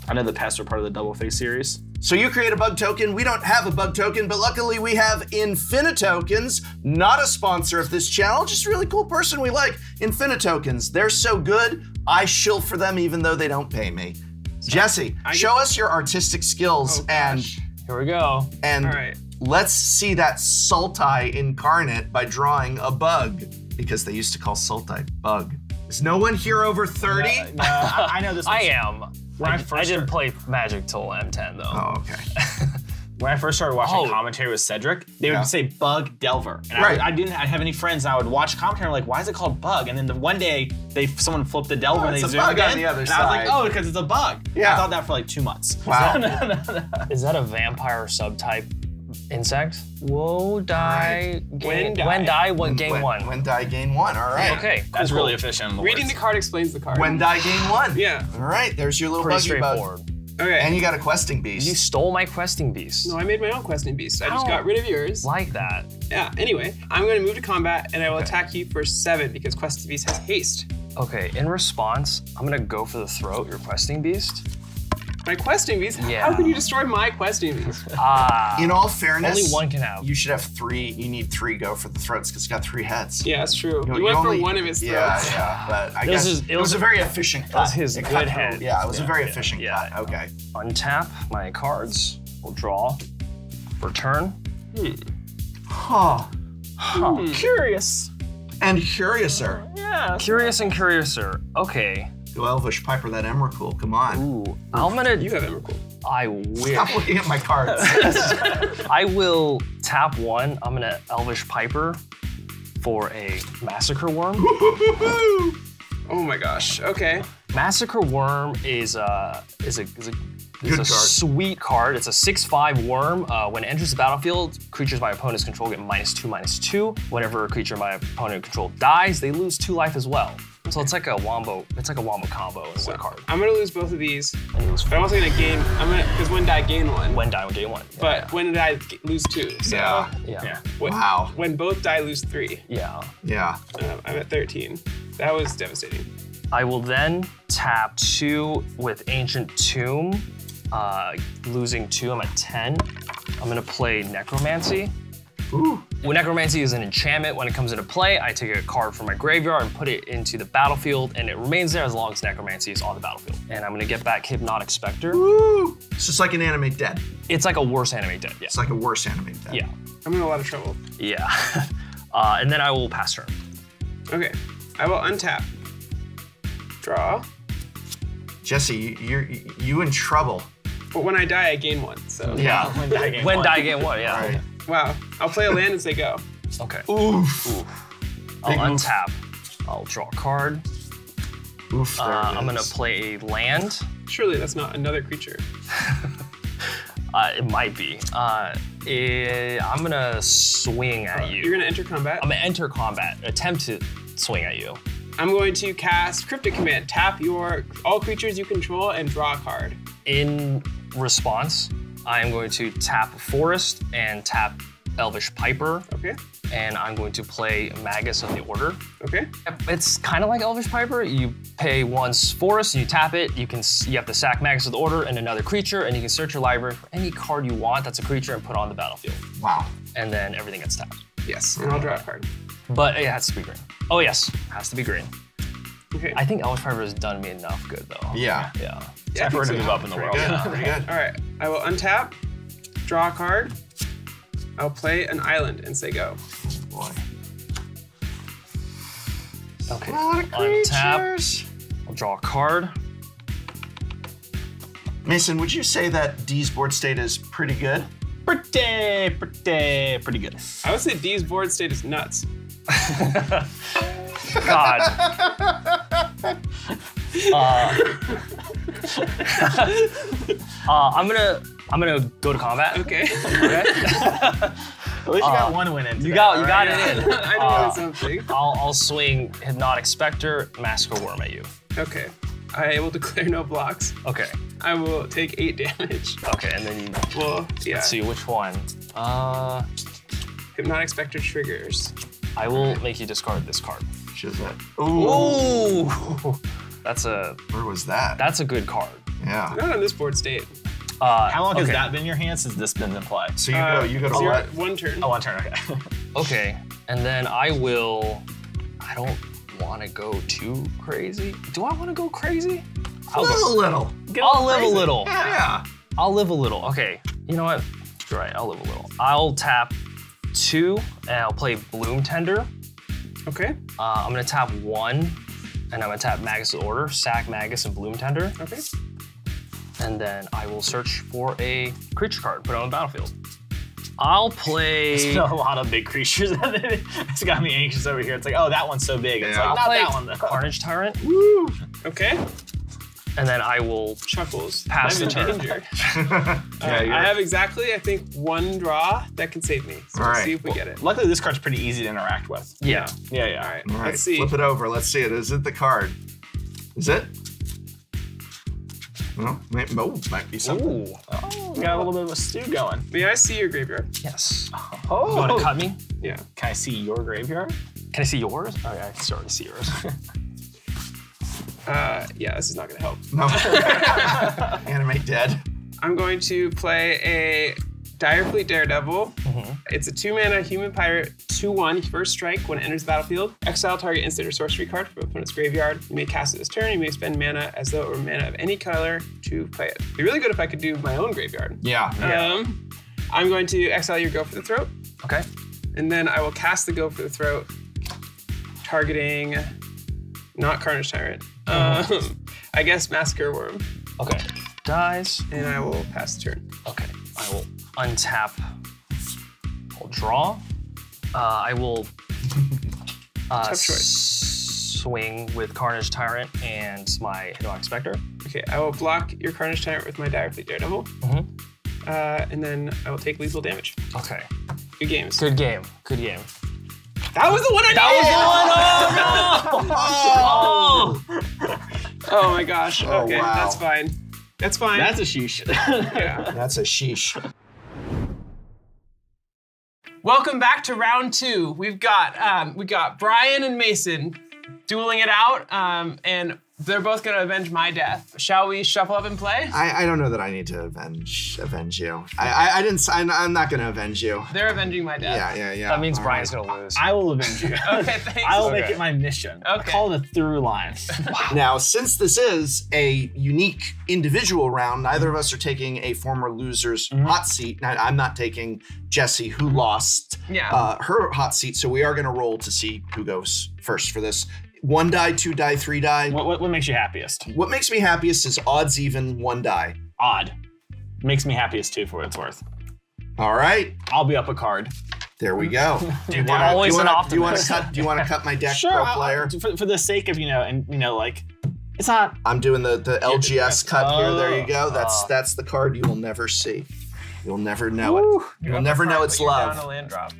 Speaker 4: I know the pests are part of the double-face series.
Speaker 1: So you create a bug token. We don't have a bug token, but luckily we have Infinitokens, not a sponsor of this channel, just a really cool person we like. Infinitokens, they're so good, I shill for them even though they don't pay me. Jesse, show us your artistic skills
Speaker 5: Oh, gosh.
Speaker 2: Here we go.
Speaker 1: and
Speaker 5: All right.
Speaker 1: let's see that Sultai incarnate by drawing a bug, because they used to call Sultai bug. Is no one here over 30?
Speaker 4: No, I know this.
Speaker 2: I am.
Speaker 4: When I
Speaker 2: I
Speaker 4: first
Speaker 2: didn't
Speaker 4: started-
Speaker 2: play Magic till M10 though.
Speaker 1: Oh, okay.
Speaker 4: When I first started watching
Speaker 2: Oh.
Speaker 4: commentary with Cedric, they would
Speaker 1: Yeah.
Speaker 4: say Bug Delver. And
Speaker 1: Right.
Speaker 4: I didn't have any friends, and I would watch commentary and I'm like, why is it called Bug? And then one day, someone flipped the Delver and
Speaker 1: it's
Speaker 4: they
Speaker 1: a
Speaker 4: zoomed
Speaker 1: bug on
Speaker 4: in,
Speaker 1: the other
Speaker 4: and I was like,
Speaker 1: side.
Speaker 4: oh, because it's a bug.
Speaker 1: Yeah.
Speaker 4: I thought that for like 2 months.
Speaker 1: Wow.
Speaker 2: Is that a vampire subtype insect? Whoa, die, gain,
Speaker 5: When die.
Speaker 2: gain one.
Speaker 1: When die, gain one. All right.
Speaker 2: Okay,
Speaker 4: That's
Speaker 2: cool,
Speaker 4: really
Speaker 2: cool.
Speaker 4: efficient. in the
Speaker 5: Reading
Speaker 4: words.
Speaker 5: the card explains the card.
Speaker 1: When die, gain one.
Speaker 5: Yeah.
Speaker 1: All right, there's your little
Speaker 2: Pretty
Speaker 1: buggy bug.
Speaker 2: straightforward.
Speaker 5: Okay.
Speaker 1: And you got a questing beast.
Speaker 2: You stole my questing beast.
Speaker 5: No, I made my own questing beast. I just
Speaker 2: How?
Speaker 5: got rid of yours.
Speaker 2: Like that.
Speaker 5: Yeah, anyway, I'm going to move to combat and I will attack you for 7 because questing beast has haste.
Speaker 2: Okay, in response, I'm gonna go for the throat, your questing beast.
Speaker 5: My questing beast?
Speaker 2: Yeah.
Speaker 5: How can you destroy my questing beast?
Speaker 1: In all fairness,
Speaker 2: Only one can have.
Speaker 1: You should have 3. You need 3 go for the throats because you got 3 heads.
Speaker 5: Yeah, that's true.
Speaker 1: You
Speaker 5: You went
Speaker 1: only-
Speaker 5: for one of his
Speaker 1: Yeah,
Speaker 5: throats.
Speaker 1: yeah. But I
Speaker 2: This
Speaker 1: guess
Speaker 2: is-
Speaker 1: it was a very efficient cut.
Speaker 2: his
Speaker 1: It
Speaker 2: good
Speaker 1: cut through-
Speaker 2: head.
Speaker 1: Yeah, it was a very
Speaker 2: Yeah,
Speaker 1: efficient
Speaker 2: yeah.
Speaker 1: cut. Okay.
Speaker 2: Untap my cards. We'll draw. Return.
Speaker 1: Huh.
Speaker 4: Curious.
Speaker 1: And Curiouser.
Speaker 4: Yeah.
Speaker 2: Curious and Curiouser. Okay.
Speaker 1: Go Elvish Piper that Emrakul. Come on.
Speaker 2: Ooh. I'm gonna.
Speaker 5: You have Emrakul.
Speaker 2: I wish.
Speaker 1: Stop looking at my cards.
Speaker 2: I will tap 1. I'm gonna Elvish Piper for a Massacre Worm.
Speaker 5: Oh my gosh. Okay.
Speaker 2: Massacre Worm is a
Speaker 1: Good card.
Speaker 2: sweet card. It's a 6/5 worm. When it enters the battlefield, creatures my opponent's control get -2/-2. Whenever a creature my opponent control dies, they lose 2 life as well. So it's like a wombo. It's like a wombo combo in one card.
Speaker 5: I'm going to lose both of these.
Speaker 2: And you lose
Speaker 5: But I'm also going to gain, because when die, gain 1.
Speaker 2: when die, when gain 1. Yeah,
Speaker 5: But when did I lose 2? So
Speaker 1: Yeah.
Speaker 2: yeah.
Speaker 1: Wow.
Speaker 5: when both die, lose 3.
Speaker 2: Yeah.
Speaker 1: Yeah.
Speaker 5: I'm at 13. That was devastating.
Speaker 2: I will then tap 2 with Ancient Tomb, losing 2. I'm at 10. I'm gonna play Necromancy.
Speaker 1: Ooh.
Speaker 2: When Necromancy is an enchantment, when it comes into play, I take a card from my graveyard and put it into the battlefield, and it remains there as long as Necromancy is on the battlefield. And I'm gonna get back Hypnotic Spectre.
Speaker 1: Ooh. It's just like an animate dead.
Speaker 2: It's like a worse animate dead. Yeah.
Speaker 1: It's like a worse animate dead.
Speaker 2: Yeah.
Speaker 5: I'm in a lot of trouble.
Speaker 2: Yeah. And then I will pass turn.
Speaker 5: Okay. I will untap. Draw.
Speaker 1: Jesse, you in trouble.
Speaker 5: But when I die, I gain 1. So
Speaker 1: Yeah.
Speaker 4: When die game
Speaker 2: When
Speaker 4: one.
Speaker 2: die game 1, yeah.
Speaker 1: All right.
Speaker 5: wow. I'll play a land and say go.
Speaker 2: Okay.
Speaker 1: Oof.
Speaker 2: I'll
Speaker 1: Big move.
Speaker 2: untap. I'll draw a card.
Speaker 1: Oof. There
Speaker 2: I'm gonna
Speaker 1: is.
Speaker 2: play a land.
Speaker 5: Surely that's not another creature.
Speaker 2: It might be. I'm gonna swing at
Speaker 5: You're
Speaker 2: you.
Speaker 5: gonna enter combat.
Speaker 2: I'm gonna enter combat. Attempt to swing at you.
Speaker 5: I'm going to cast Cryptic Command. Tap all creatures you control and draw a card.
Speaker 2: In response, I am going to tap Forest and tap Elvish Piper,
Speaker 5: Okay.
Speaker 2: and I'm going to play Magus of the Order.
Speaker 5: Okay.
Speaker 2: It's kind of like Elvish Piper. You pay 1 Forest, you tap it, you have to sack Magus of the Order and another creature, and you can search your library for any card you want that's a creature and put it on the battlefield.
Speaker 1: Wow.
Speaker 2: And then everything gets tapped.
Speaker 5: Yes. And I'll draw a card.
Speaker 2: But it has to be green. Oh yes, has to be green.
Speaker 5: Okay.
Speaker 2: I think Elvish Piper has done me enough good though.
Speaker 1: Yeah.
Speaker 2: Yeah.
Speaker 5: Yeah, I
Speaker 4: Time for her
Speaker 5: think
Speaker 4: to
Speaker 5: so.
Speaker 4: move up in the
Speaker 1: Pretty
Speaker 4: world.
Speaker 1: good. Pretty good.
Speaker 5: All right. I will untap, draw a card. I'll play an island and say go.
Speaker 1: Boy.
Speaker 2: Okay.
Speaker 1: A lot of
Speaker 2: Untap.
Speaker 1: creatures.
Speaker 2: I'll draw a card.
Speaker 1: Mason, would you say that D's board state is pretty good?
Speaker 4: Pretty good.
Speaker 5: I would say D's board state is nuts.
Speaker 2: God. I'm gonna go to combat.
Speaker 5: Okay.
Speaker 2: Okay.
Speaker 4: At least you got one win in.
Speaker 2: You got it in.
Speaker 5: I know something.
Speaker 2: I'll swing Hypnotic Spectre, Massacre Worm at you.
Speaker 5: Okay. I will declare no blocks.
Speaker 2: Okay.
Speaker 5: I will take 8 damage.
Speaker 2: Okay, and then you.
Speaker 5: Well, yeah.
Speaker 2: Let's see which one.
Speaker 5: Hypnotic Spectre triggers.
Speaker 2: I will make you discard this card.
Speaker 1: Which is it?
Speaker 2: Ooh.
Speaker 1: Where was that?
Speaker 2: That's a good card.
Speaker 1: Yeah.
Speaker 5: Not on this board state.
Speaker 4: How long has that been in your hand since this been in play?
Speaker 1: So you go to
Speaker 5: Zero,
Speaker 1: what?
Speaker 5: 1 turn.
Speaker 4: Oh, 1 turn, okay.
Speaker 2: Okay, and then I don't want to go too crazy. Do I want to go crazy?
Speaker 1: A little.
Speaker 2: I'll live a little.
Speaker 1: Yeah.
Speaker 2: I'll live a little. Okay, you know what? You're right, I'll live a little. I'll tap 2 and I'll play Bloom Tender.
Speaker 5: Okay.
Speaker 2: I'm gonna tap 1 and I'm gonna tap Magus of Order, sack Magus and Bloom Tender.
Speaker 5: Okay.
Speaker 2: And then I will search for a creature card, put it on the battlefield. I'll play.
Speaker 4: There's been a lot of big creatures. It's got me anxious over here. It's like, oh, that one's so big. It's like,
Speaker 2: I'll
Speaker 4: not
Speaker 2: play
Speaker 4: that one though.
Speaker 2: Carnage Tyrant.
Speaker 5: Woo. Okay.
Speaker 2: And then I will
Speaker 5: Chuckles.
Speaker 2: pass
Speaker 5: I'm
Speaker 2: the
Speaker 5: in
Speaker 2: turn.
Speaker 5: danger.
Speaker 1: Yeah,
Speaker 5: I have exactly, I think, 1 draw that can save me. So
Speaker 1: All
Speaker 5: let's
Speaker 1: right.
Speaker 5: see if we get it.
Speaker 4: Luckily, this card's pretty easy to interact with.
Speaker 2: Yeah.
Speaker 4: Yeah, yeah.
Speaker 5: All right.
Speaker 1: All right.
Speaker 5: Let's see.
Speaker 1: Flip it over. Let's see it. Is it the card? Is it? Well, might be something.
Speaker 2: Ooh.
Speaker 4: Oh, got a little bit of a stew going.
Speaker 5: May I see your graveyard?
Speaker 2: Yes.
Speaker 4: Oh.
Speaker 2: You want to cut me?
Speaker 5: Yeah.
Speaker 4: Can I see your graveyard?
Speaker 2: Can I see yours? Oh, yeah, I can already see yours.
Speaker 5: Yeah, this is not gonna help.
Speaker 1: No. Animate dead.
Speaker 5: I'm going to play a Direfleet Daredevil. It's a 2-mana human pirate, 2/1, first strike. When it enters the battlefield, exile target instant or sorcery card from opponent's graveyard. You may cast it this turn. You may spend mana as though it were mana of any color to play it. It'd be really good if I could do my own graveyard.
Speaker 1: Yeah.
Speaker 5: I'm going to exile your Go for the Throat,
Speaker 2: Okay.
Speaker 5: and then I will cast the Go for the Throat, targeting not Carnage Tyrant. I guess Massacre Worm,
Speaker 2: Okay. Dies.
Speaker 5: and I will pass the turn.
Speaker 2: Okay. I will untap. I'll draw. I will
Speaker 5: Tough choice.
Speaker 2: swing with Carnage Tyrant and my Hypnotic Spectre.
Speaker 5: Okay, I will block your Carnage Tyrant with my Direfleet Daredevil. And then I will take lethal damage.
Speaker 2: Okay.
Speaker 5: Good games.
Speaker 2: Good game. Good game.
Speaker 5: That was the one I
Speaker 2: That was the one! Oh, no!
Speaker 5: Oh my gosh.
Speaker 1: Oh,
Speaker 5: Okay,
Speaker 1: wow.
Speaker 5: that's fine. That's fine.
Speaker 4: That's a sheesh.
Speaker 5: yeah.
Speaker 1: That's a sheesh.
Speaker 5: Welcome back to round 2. We got Brian and Mason dueling it out, and they're both gonna avenge my death. Shall we shuffle up and play?
Speaker 1: I don't know that I need to avenge you. I'm not gonna avenge you.
Speaker 5: They're avenging my death.
Speaker 1: Yeah.
Speaker 2: That means
Speaker 1: All
Speaker 2: Brian's
Speaker 1: right.
Speaker 2: gonna lose.
Speaker 4: I will avenge you.
Speaker 5: Okay, thanks.
Speaker 4: I will make
Speaker 2: Okay.
Speaker 4: it my mission. I
Speaker 5: Okay.
Speaker 4: call it a through line.
Speaker 1: Now, since this is a unique individual round, neither of us are taking a former loser's hot seat. I'm not taking Jessie, who lost her hot seat, so we are gonna roll to see who goes first for this. 1 die, 2 die, 3 die.
Speaker 4: What makes you happiest?
Speaker 1: What makes me happiest is odds even 1 die.
Speaker 4: Odd. Makes me happiest too, for what it's worth.
Speaker 1: All right,
Speaker 4: I'll be up a card.
Speaker 1: there we go. Do you
Speaker 2: They're always an optimist.
Speaker 1: Do you want to cut my deck,
Speaker 4: Sure,
Speaker 1: pro player?
Speaker 4: for the sake of, like, it's not.
Speaker 1: I'm doing the LGS cut here. There you go.
Speaker 2: Oh.
Speaker 1: That's the card you will never see. You'll never know it. You'll never know it's love.
Speaker 5: Down a land drop.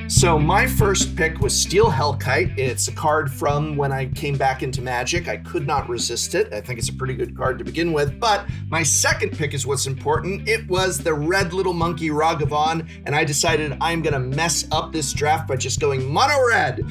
Speaker 1: So my first pick was Steel Hellkite. It's a card from when I came back into Magic. I could not resist it. I think it's a pretty good card to begin with. But my second pick is what's important. It was the red little monkey Ragavan, and I decided I'm gonna mess up this draft by just going mono red,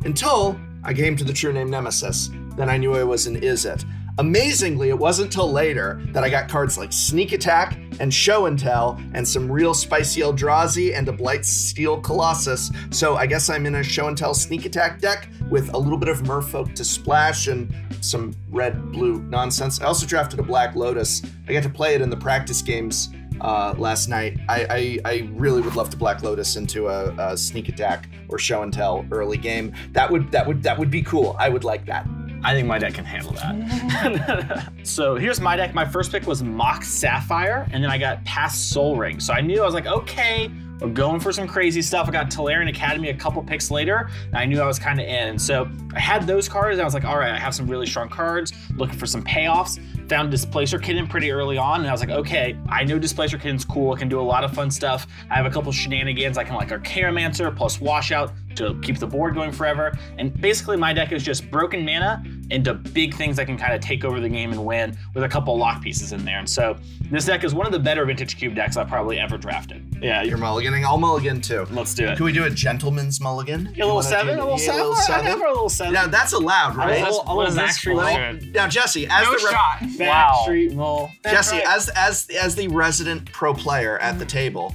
Speaker 1: until I came to the true name Nemesis. Then I knew I was an Izzet. Amazingly, it wasn't till later that I got cards like Sneak Attack and Show and Tell and some real spicy Eldrazi and a Blightsteel Colossus. So I guess I'm in a Show and Tell Sneak Attack deck with a little bit of Merfolk to splash and some red-blue nonsense. I also drafted a Black Lotus. I got to play it in the practice games last night. I really would love to Black Lotus into a Sneak Attack or Show and Tell early game. That would be cool. I would like that.
Speaker 4: I think my deck can handle that. So here's my deck. My first pick was Mock Sapphire, and then I got Past Soul Ring. So I knew, I was like, okay, we're going for some crazy stuff. I got Tolarian Academy a couple picks later, and I knew I was kind of in. And so I had those cards, and I was like, all right, I have some really strong cards, looking for some payoffs. Found Displacer Kitten pretty early on, and I was like, okay, I know Displacer Kitten's cool. It can do a lot of fun stuff. I have a couple shenanigans. I can like Archaeomancer plus Washout to keep the board going forever. And basically my deck is just broken mana into big things that can kind of take over the game and win with a couple lock pieces in there. And so this deck is one of the better Vintage Cube decks I've probably ever drafted. Yeah,
Speaker 1: You're mulliganing. I'll mulligan too.
Speaker 4: let's do it.
Speaker 1: Can we do a gentleman's mulligan?
Speaker 4: A little seven? A little seven? I have a little seven.
Speaker 1: Now that's allowed, right?
Speaker 4: A little
Speaker 2: What is this
Speaker 4: Backstreet
Speaker 2: for?
Speaker 4: Mull.
Speaker 1: Now Jesse, as
Speaker 5: No
Speaker 1: the
Speaker 5: shot.
Speaker 4: Backstreet Mull.
Speaker 1: Jesse, as the resident pro player at the table,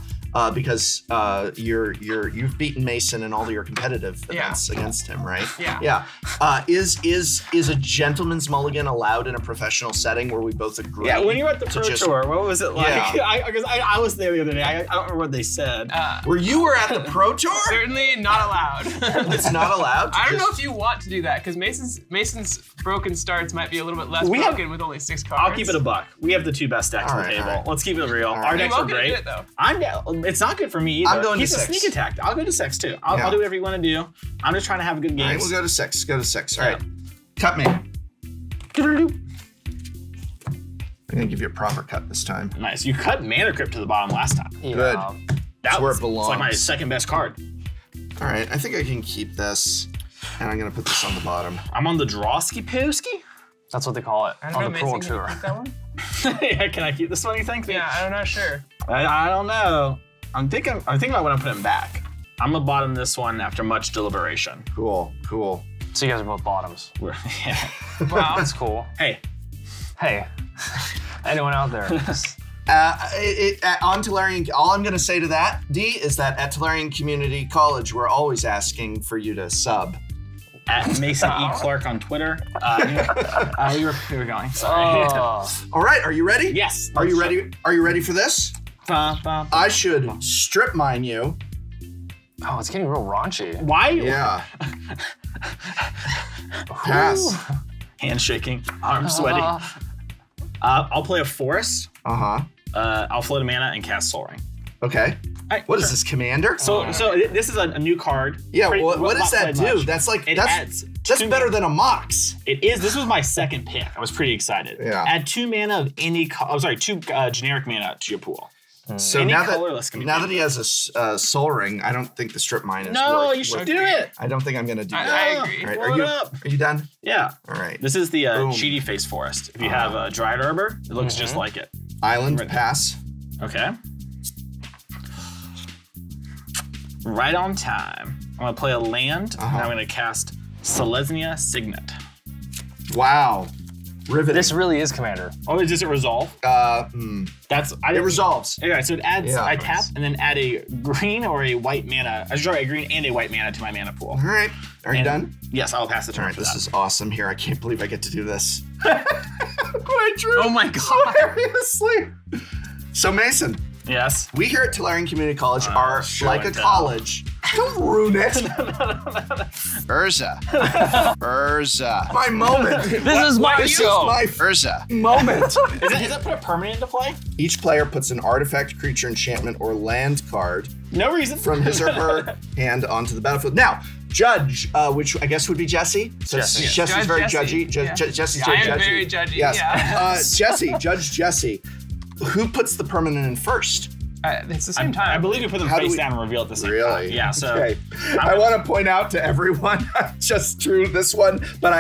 Speaker 1: because you've beaten Mason in all of your competitive events against him, right?
Speaker 5: Yeah.
Speaker 1: Yeah. Is a gentleman's mulligan allowed in a professional setting where we both agree?
Speaker 4: Yeah, when you were at the
Speaker 1: to
Speaker 4: Pro
Speaker 1: just-
Speaker 4: Tour, what was it like?
Speaker 1: Yeah.
Speaker 4: Because I was there the other day. I don't remember what they said.
Speaker 1: Where you were at the Pro Tour?
Speaker 5: Certainly not allowed.
Speaker 1: It's not allowed.
Speaker 5: I don't know if you want to do that because Mason's broken starts might be a little bit less broken with only 6 cards.
Speaker 4: I'll keep it a buck. We have the 2 best decks on the table.
Speaker 1: Alright.
Speaker 4: Let's keep it real.
Speaker 1: Alright.
Speaker 4: Our
Speaker 5: You're
Speaker 4: decks are
Speaker 5: welcome to
Speaker 4: great.
Speaker 5: do it, though.
Speaker 4: I'm down. It's not good for me either.
Speaker 1: I'm going to
Speaker 4: He's a
Speaker 1: 6.
Speaker 4: sneak attack. I'll go to 6 too. I'll do whatever you want to do. I'm just trying to have a good game.
Speaker 1: All right, we'll go to 6. Go to 6. All right. Cut me. I'm gonna give you a proper cut this time.
Speaker 4: Nice. You cut Mana Crypt to the bottom last time.
Speaker 1: Good.
Speaker 4: That
Speaker 1: where
Speaker 4: was
Speaker 1: it belongs.
Speaker 4: It's like my second best card.
Speaker 1: All right, I think I can keep this, and I'm gonna put this on the bottom.
Speaker 4: I'm on the Drawski Poski.
Speaker 2: That's what they call it
Speaker 5: I don't
Speaker 2: on
Speaker 5: know,
Speaker 2: the Pro
Speaker 5: Mason, can you
Speaker 2: Tour.
Speaker 5: keep that one?
Speaker 4: Yeah, can I keep this one, you think?
Speaker 5: Yeah, I'm not sure.
Speaker 4: I don't know. I'm thinking about when I put him back. I'm gonna bottom this one after much deliberation.
Speaker 1: Cool, cool.
Speaker 2: So you guys are both bottoms.
Speaker 4: Yeah.
Speaker 2: Wow, that's cool.
Speaker 4: Hey,
Speaker 2: Hey, anyone out there?
Speaker 1: On Tolarian, all I'm gonna say to that, D, is that at Tolarian Community College, we're always asking for you to sub.
Speaker 4: at Mason E. Clark on Twitter. We were going. Sorry.
Speaker 2: Oh.
Speaker 1: All right, are you ready?
Speaker 4: Yes.
Speaker 1: Are you ready? Are you ready for this?
Speaker 4: Why?
Speaker 1: I should strip mine you.
Speaker 2: Oh, it's getting real raunchy.
Speaker 1: Yeah. Pass.
Speaker 4: Handshaking, arms sweaty. I'll play a forest. I'll float a mana and cast Soul Ring.
Speaker 1: Okay.
Speaker 4: Right,
Speaker 1: What
Speaker 4: sure.
Speaker 1: is this, Commander?
Speaker 4: So this is a new card.
Speaker 1: Yeah,
Speaker 4: Pretty-
Speaker 1: what does
Speaker 4: not
Speaker 1: that
Speaker 4: played
Speaker 1: do?
Speaker 4: much.
Speaker 1: That's like,
Speaker 4: It adds
Speaker 1: that's
Speaker 4: two-
Speaker 1: better than a Mox.
Speaker 4: It is. This was my second pick. I was pretty excited.
Speaker 1: Yeah.
Speaker 4: Add 2 mana of any. 2 generic mana to your pool.
Speaker 1: So
Speaker 4: Any
Speaker 1: now
Speaker 4: colorless can be
Speaker 1: that
Speaker 4: played.
Speaker 1: he has a Soul Ring, I don't think the strip mine is
Speaker 4: No,
Speaker 1: worth-
Speaker 4: you should
Speaker 1: worth-
Speaker 4: do it.
Speaker 1: I don't think I'm gonna do
Speaker 5: I
Speaker 1: that.
Speaker 5: agree.
Speaker 1: All right,
Speaker 4: Blow it up.
Speaker 1: are you done?
Speaker 4: Yeah.
Speaker 1: All right.
Speaker 4: This is the
Speaker 1: Boom.
Speaker 4: Cheaty Face Forest. If you have a Dried Arbor, it looks just like it.
Speaker 1: Island,
Speaker 4: Right.
Speaker 1: pass.
Speaker 4: Okay. Right on time. I'm gonna play a land, and I'm gonna cast Selesnya Signet.
Speaker 1: Wow. Riveting.
Speaker 2: This really is Commander.
Speaker 4: Oh, does it resolve? That's
Speaker 1: it resolves.
Speaker 4: Okay, so it adds.
Speaker 1: Yeah.
Speaker 4: I tap and then add a green or a white mana. Sorry, a green and a white mana to my mana pool.
Speaker 1: All right. Are you
Speaker 4: And-
Speaker 1: done?
Speaker 4: Yes, I'll pass the turn
Speaker 1: All right.
Speaker 4: for
Speaker 1: This
Speaker 4: that.
Speaker 1: is awesome. Here, I can't believe I get to do this. I drew
Speaker 4: Oh my god.
Speaker 1: hilariously. So Mason,
Speaker 4: Yes.
Speaker 1: we here at Tolarian Community College are
Speaker 4: show
Speaker 1: like a
Speaker 4: and tell.
Speaker 1: college. Don't ruin it.
Speaker 3: Urza. Urza.
Speaker 1: My moment.
Speaker 2: This is my
Speaker 1: This is
Speaker 2: show.
Speaker 1: my
Speaker 3: Urza.
Speaker 1: moment.
Speaker 4: Is that put a permanent into play?
Speaker 1: Each player puts an artifact, creature, enchantment, or land card
Speaker 4: No reason.
Speaker 1: from his or her hand onto the battlefield. Now, judge, which I guess would be Jesse. So
Speaker 2: Jesse.
Speaker 1: Jesse's
Speaker 5: Judge
Speaker 1: very
Speaker 5: Jesse.
Speaker 1: judgy.
Speaker 5: Yeah.
Speaker 1: Jesse's
Speaker 5: I
Speaker 1: very
Speaker 5: am
Speaker 1: judgy.
Speaker 5: very judgy,
Speaker 1: Yes.
Speaker 5: yeah.
Speaker 1: Jesse, Judge Jesse. Who puts the permanent in first?
Speaker 5: It's the same time.
Speaker 4: I believe we put them
Speaker 1: How do
Speaker 4: face
Speaker 1: we-
Speaker 4: down and reveal at the same time.
Speaker 1: Really?
Speaker 4: Yeah, so
Speaker 1: Okay. I want to point out to everyone, I just drew this one, but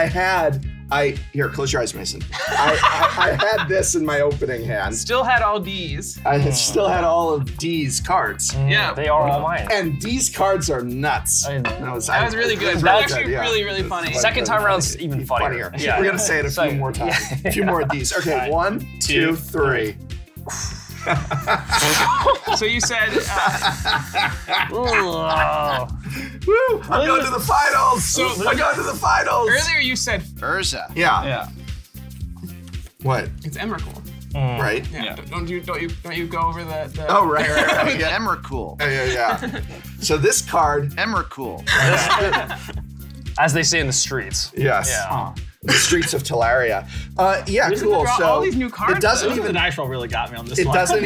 Speaker 1: here, close your eyes, Mason. I had this in my opening hand.
Speaker 5: Still had all D's.
Speaker 1: I had still had all of D's cards.
Speaker 5: Yeah.
Speaker 2: They are all mine.
Speaker 1: And D's cards are nuts.
Speaker 2: That
Speaker 1: was
Speaker 5: really good.
Speaker 1: That's
Speaker 5: That
Speaker 1: really
Speaker 5: was actually
Speaker 1: good, yeah.
Speaker 5: really, really funny.
Speaker 2: Second time around's even funnier. Yeah.
Speaker 1: We're gonna say it a few more times. A few more of these. Okay,
Speaker 4: Right.
Speaker 1: 1, 2, 3.
Speaker 5: So you said,
Speaker 2: Oh.
Speaker 1: Woo! I'm going to the finals. I'm going to the finals.
Speaker 5: earlier you said
Speaker 3: Urza.
Speaker 1: Yeah.
Speaker 4: yeah.
Speaker 1: What?
Speaker 5: it's Emrakul.
Speaker 1: Right?
Speaker 5: Yeah. Don't you go over the
Speaker 1: Oh, right. Yeah.
Speaker 3: Emrakul.
Speaker 1: Yeah. So this card,
Speaker 3: Emrakul.
Speaker 2: As they say in the streets.
Speaker 1: yes.
Speaker 2: Yeah.
Speaker 1: the streets of Tolaria. Yeah,
Speaker 5: This is
Speaker 1: cool.
Speaker 5: draw
Speaker 1: So
Speaker 5: all these new cards,
Speaker 1: it doesn't
Speaker 5: though.
Speaker 1: even
Speaker 4: The dice roll really got me on this
Speaker 1: it
Speaker 4: one.
Speaker 1: doesn't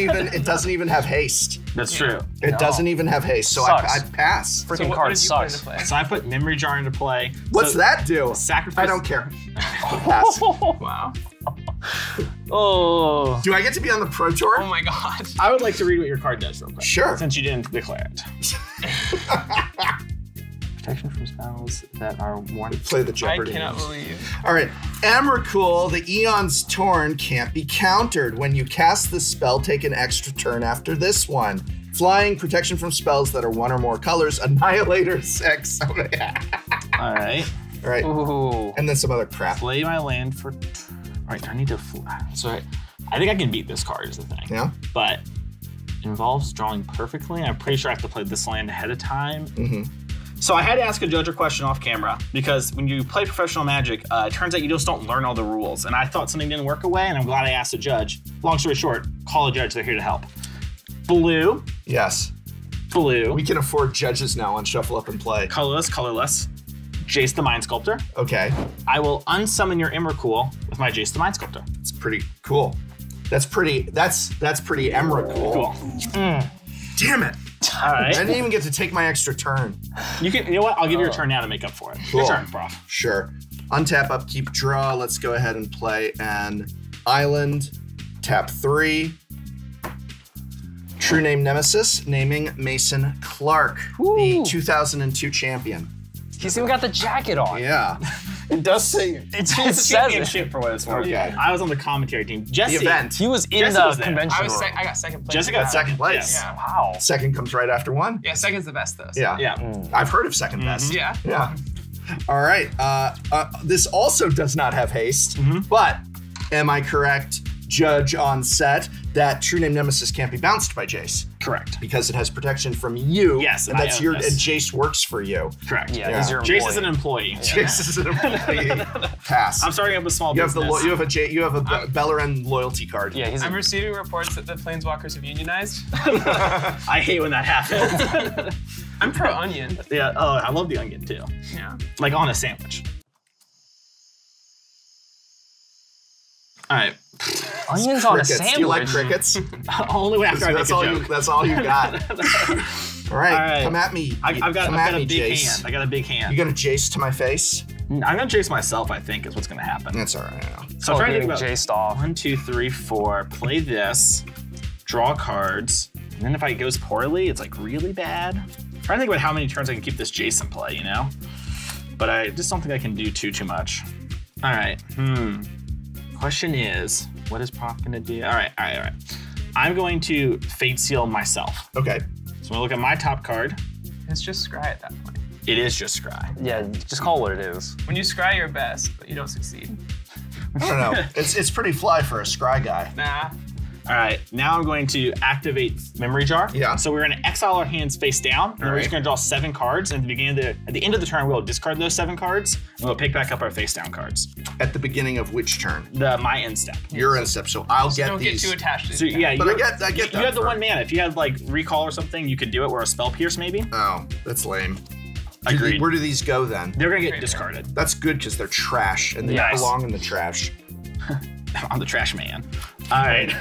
Speaker 1: even have haste.
Speaker 4: That's true.
Speaker 1: It
Speaker 2: No.
Speaker 1: doesn't even have haste. So
Speaker 2: Sucks.
Speaker 1: I pass.
Speaker 2: Freaking
Speaker 5: So what
Speaker 2: card
Speaker 5: did you put into
Speaker 2: sucks.
Speaker 5: play?
Speaker 4: So I put Memory Jar into play.
Speaker 1: What's
Speaker 4: So
Speaker 1: that do?
Speaker 4: Sacrifice.
Speaker 1: I don't care. Pass.
Speaker 5: Wow.
Speaker 2: Oh.
Speaker 1: Do I get to be on the Pro Tour?
Speaker 5: Oh my god.
Speaker 4: I would like to read what your card does real quick.
Speaker 1: Sure.
Speaker 4: Since you didn't declare it. Protection from spells that are one.
Speaker 1: Play the
Speaker 5: I
Speaker 1: Jeopardy.
Speaker 5: cannot believe.
Speaker 1: All right. Emrakul, the Eon's Torn, can't be countered. When you cast this spell, take an extra turn after this one. Flying, protection from spells that are one or more colors, Annihilator 6.
Speaker 4: All right.
Speaker 1: All right.
Speaker 2: Ooh.
Speaker 1: And then some other crap.
Speaker 4: Play my land for. All right. I need to. So I think I can beat this card is the thing.
Speaker 1: Yeah.
Speaker 4: But it involves drawing perfectly. I'm pretty sure I have to play this land ahead of time.
Speaker 1: Mm-hmm.
Speaker 4: So I had to ask a judge a question off camera because when you play professional Magic, it turns out you just don't learn all the rules. And I thought something didn't work away, and I'm glad I asked a judge. Long story short, call a judge. They're here to help. Blue.
Speaker 1: Yes.
Speaker 4: Blue.
Speaker 1: We can afford judges now on Shuffle Up and Play.
Speaker 4: Colorless. Colorless. Jace the Mind Sculptor.
Speaker 1: Okay.
Speaker 4: I will unsummon your Emrakul with my Jace the Mind Sculptor.
Speaker 1: It's pretty cool. That's pretty Emrakul.
Speaker 4: Cool.
Speaker 1: Damn it.
Speaker 4: All
Speaker 1: I
Speaker 4: right.
Speaker 1: didn't even get to take my extra turn.
Speaker 4: You know what? I'll give you a turn now to make up for it.
Speaker 1: Cool.
Speaker 4: Your turn, prof.
Speaker 1: Sure. Untap, upkeep, draw. Let's go ahead and play an island. Tap 3. True name Nemesis, naming Mason Clark, the 2002 champion.
Speaker 2: He's even got the jacket on.
Speaker 1: Yeah. It does say
Speaker 2: It
Speaker 4: It's a
Speaker 2: says it.
Speaker 4: championship for what it's worth.
Speaker 1: Okay.
Speaker 4: I was on the commentary team.
Speaker 1: the
Speaker 4: Jesse.
Speaker 1: event.
Speaker 2: He was in
Speaker 4: Jesse
Speaker 2: the
Speaker 4: was there.
Speaker 2: convention room.
Speaker 5: I got second place.
Speaker 4: Jesse
Speaker 5: for
Speaker 4: got
Speaker 5: that.
Speaker 1: second place.
Speaker 5: Yeah.
Speaker 2: Wow.
Speaker 1: Second comes right after 1.
Speaker 5: Yeah, second's the best though. So.
Speaker 1: Yeah.
Speaker 4: Yeah.
Speaker 1: I've heard of second best.
Speaker 5: Yeah.
Speaker 1: Yeah. All right. This also does not have haste, but am I correct, Judge on set, that True Name Nemesis can't be bounced by Jace
Speaker 4: Correct.
Speaker 1: because it has protection from you.
Speaker 4: Yes,
Speaker 1: and
Speaker 4: I
Speaker 1: that's
Speaker 4: own
Speaker 1: your
Speaker 4: this.
Speaker 1: and Jace works for you.
Speaker 4: Correct.
Speaker 2: Yeah,
Speaker 1: Yeah.
Speaker 2: he's your
Speaker 4: Jace is an
Speaker 2: employee.
Speaker 4: employee.
Speaker 1: Jace is an employee. Pass.
Speaker 4: I'm starting up a small
Speaker 1: You have
Speaker 4: business.
Speaker 1: you have a Bellerin loyalty card.
Speaker 2: Yeah, he's
Speaker 5: I'm
Speaker 2: a,
Speaker 5: receiving reports that the Planeswalkers have unionized.
Speaker 4: I hate when that happens.
Speaker 5: I'm pro onion.
Speaker 4: Yeah. Oh, I love the onion too.
Speaker 5: Yeah.
Speaker 4: Like on a sandwich. All right.
Speaker 2: onions on a
Speaker 1: Crickets.
Speaker 2: sandwich.
Speaker 1: Do you like crickets?
Speaker 4: Only way after I make
Speaker 1: that's
Speaker 4: a
Speaker 1: all
Speaker 4: joke.
Speaker 1: that's all you got. All right,
Speaker 4: All right.
Speaker 1: come at me.
Speaker 4: I've got
Speaker 1: come at
Speaker 4: a
Speaker 1: me,
Speaker 4: big
Speaker 1: Jace.
Speaker 4: hand. I got a big hand.
Speaker 1: You gonna Jace to my face?
Speaker 4: I'm gonna chase myself, I think, is what's gonna happen.
Speaker 1: That's all right. I know.
Speaker 4: So I'm trying to think
Speaker 2: getting
Speaker 4: about
Speaker 2: Jaced off.
Speaker 4: 1, 2, 3, 4. Play this, draw cards, and then if it goes poorly, it's like really bad. I'm trying to think about how many turns I can keep this Jace in play, you know? But I just don't think I can do too much. All right. Question is, what is Prof gonna do? All right. I'm going to Fate Seal myself.
Speaker 1: Okay.
Speaker 4: So I'm gonna look at my top card.
Speaker 5: It's just scry at that point.
Speaker 4: It is just Scry.
Speaker 2: Yeah, just call it what it is.
Speaker 5: When you scry your best, but you don't succeed.
Speaker 1: I don't know. It's pretty fly for a scry guy.
Speaker 5: Nah.
Speaker 4: All right, now I'm going to activate Memory Jar.
Speaker 1: Yeah.
Speaker 4: So we're gonna exile our hands face down, and then we're
Speaker 1: right.
Speaker 4: just gonna draw 7 cards. And at the end of the turn, we'll discard those 7 cards, and we'll pick back up our face down cards.
Speaker 1: At the beginning of which turn?
Speaker 4: My end step.
Speaker 1: You're in step, so I'll get
Speaker 5: Don't
Speaker 1: these.
Speaker 5: get too attached to
Speaker 4: So
Speaker 5: it.
Speaker 4: yeah,
Speaker 1: But
Speaker 4: you
Speaker 1: I get
Speaker 4: you
Speaker 1: that
Speaker 4: have the
Speaker 1: for-
Speaker 4: 1 mana. If you had like recall or something, you could do it. Or a spell pierce maybe.
Speaker 1: Oh, that's lame.
Speaker 4: Agreed.
Speaker 1: Where do these go then?
Speaker 4: They're gonna get discarded.
Speaker 1: That's good because they're trash and they
Speaker 4: Nice.
Speaker 1: belong in the trash.
Speaker 4: I'm the trash man. All right,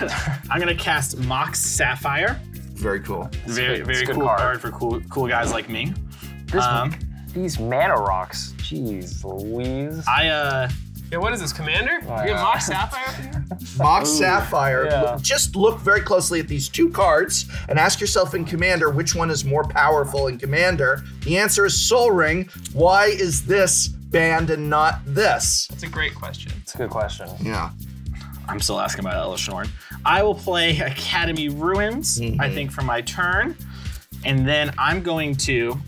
Speaker 4: I'm gonna cast Mox Sapphire.
Speaker 1: Very cool.
Speaker 4: Very
Speaker 2: good. It's a good
Speaker 4: cool
Speaker 2: card.
Speaker 4: card for cool guys like me.
Speaker 2: These mana rocks. Jeez Louise.
Speaker 5: Yeah, what is this, Commander?
Speaker 2: Oh,
Speaker 5: You
Speaker 2: yeah.
Speaker 5: get Mock Sapphire up here?
Speaker 1: Mox Sapphire.
Speaker 2: yeah.
Speaker 1: Just look very closely at these 2 cards and ask yourself in Commander which one is more powerful in Commander. The answer is Soul Ring. Why is this banned and not this?
Speaker 5: That's a great question.
Speaker 2: It's a good question.
Speaker 1: Yeah.
Speaker 4: I'm still asking about Elishnorn. I will play Academy Ruins, I think, for my turn. And then I'm going to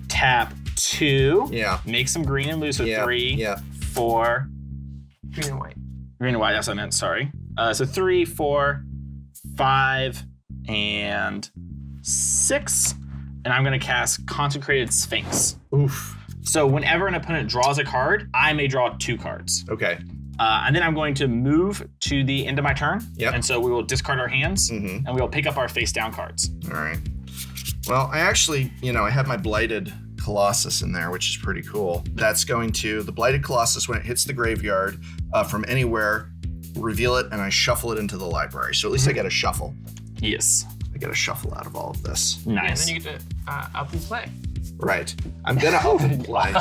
Speaker 4: tap 2.
Speaker 1: Yeah.
Speaker 4: Make some green and lose. So
Speaker 1: Yeah.
Speaker 4: 3,
Speaker 1: Yeah.
Speaker 4: 4.
Speaker 5: Green and white.
Speaker 4: Green and white, that's what I meant, sorry. So 3, 4, 5, and 6. And I'm gonna cast Consecrated Sphinx.
Speaker 1: Oof.
Speaker 4: So whenever an opponent draws a card, I may draw 2 cards.
Speaker 1: Okay.
Speaker 4: And then I'm going to move to the end of my turn.
Speaker 1: Yep.
Speaker 4: And so we will discard our hands,
Speaker 1: Mhm.
Speaker 4: and we will pick up our face down cards.
Speaker 1: All right. Well, I actually, I had my blighted Colossus in there, which is pretty cool. That's going to, the Blighted Colossus, when it hits the graveyard from anywhere, reveal it, and I shuffle it into the library. So at least I get a shuffle.
Speaker 4: Yes.
Speaker 1: I get a shuffle out of all of this.
Speaker 4: Nice.
Speaker 5: And then you get to up and play.
Speaker 1: Right. I'm gonna up and play.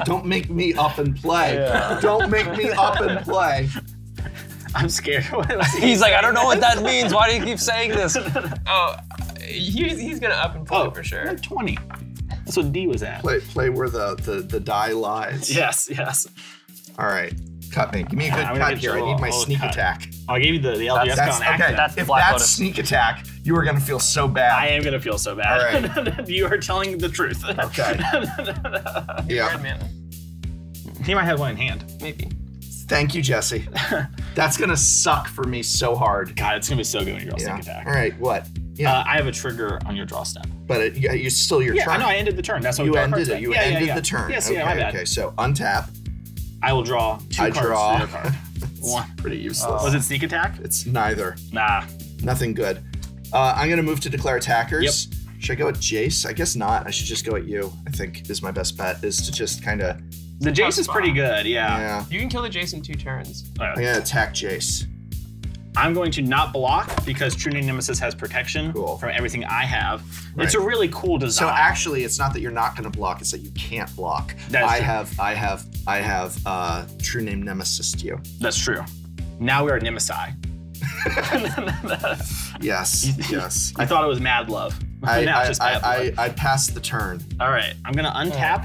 Speaker 1: Don't make me up and play.
Speaker 2: Yeah.
Speaker 1: Don't make me up and play.
Speaker 4: I'm scared.
Speaker 2: He's like, I don't know what that means. Why do you keep saying this?
Speaker 5: Oh, he's gonna up and play for sure.
Speaker 4: Like 20. That's what D was at.
Speaker 1: Play where the die lies.
Speaker 4: Yes, yes.
Speaker 1: All right. Cut me. Give me a good
Speaker 4: I'm gonna
Speaker 1: cut
Speaker 4: get you
Speaker 1: here.
Speaker 4: a
Speaker 1: I need my
Speaker 4: little
Speaker 1: sneak
Speaker 4: cut.
Speaker 1: attack.
Speaker 4: Oh, I gave you the LDS
Speaker 2: That's-
Speaker 4: on accident.
Speaker 1: Okay.
Speaker 2: That's
Speaker 1: If
Speaker 2: Black
Speaker 1: that's
Speaker 2: Lotus.
Speaker 1: sneak attack, you are gonna feel so bad.
Speaker 4: I am gonna feel so bad. You are telling the truth.
Speaker 1: Okay. Yeah.
Speaker 5: Red mana,
Speaker 4: He might have one in hand.
Speaker 5: maybe.
Speaker 1: Thank you, Jesse. That's gonna suck for me so hard.
Speaker 4: God, it's gonna be so good when you draw
Speaker 1: Yeah.
Speaker 4: sneak attack.
Speaker 1: All right. What? Yeah.
Speaker 4: I have a trigger on your draw step.
Speaker 1: But you still your
Speaker 4: Yeah,
Speaker 1: turn.
Speaker 4: I know. I ended the turn. That's what
Speaker 1: You
Speaker 4: draw
Speaker 1: ended
Speaker 4: cards
Speaker 1: it.
Speaker 4: back.
Speaker 1: You
Speaker 4: Yeah,
Speaker 1: ended the turn.
Speaker 4: Yes,
Speaker 1: okay,
Speaker 4: yeah, my bad.
Speaker 1: Okay. So untap.
Speaker 4: I will draw two
Speaker 1: I
Speaker 4: cards
Speaker 1: draw.
Speaker 4: to your card. One.
Speaker 1: Pretty useless.
Speaker 4: Was it sneak attack?
Speaker 1: It's neither.
Speaker 4: Nah.
Speaker 1: Nothing good. I'm gonna move to declare attackers. Should I go at Jace? I guess not. I should just go at you. I think is my best bet. Is to just kind of.
Speaker 4: The Jace is pretty good. Yeah.
Speaker 1: Yeah.
Speaker 5: You can kill the Jason 2 turns.
Speaker 1: I'm gonna attack Jace.
Speaker 4: I'm going to not block because True Name Nemesis has protection
Speaker 1: Cool.
Speaker 4: from everything I have.
Speaker 1: Right.
Speaker 4: It's a really cool
Speaker 1: So
Speaker 4: design.
Speaker 1: actually, it's not that you're not gonna block. It's that you can't block.
Speaker 4: That is
Speaker 1: I have True Name Nemesis to you.
Speaker 4: That's true. Now we are Nemesi.
Speaker 1: Yes. Yes.
Speaker 4: I thought it was Mad Love. Now it's just Mad Love.
Speaker 1: I passed the turn.
Speaker 4: All right, I'm gonna untap.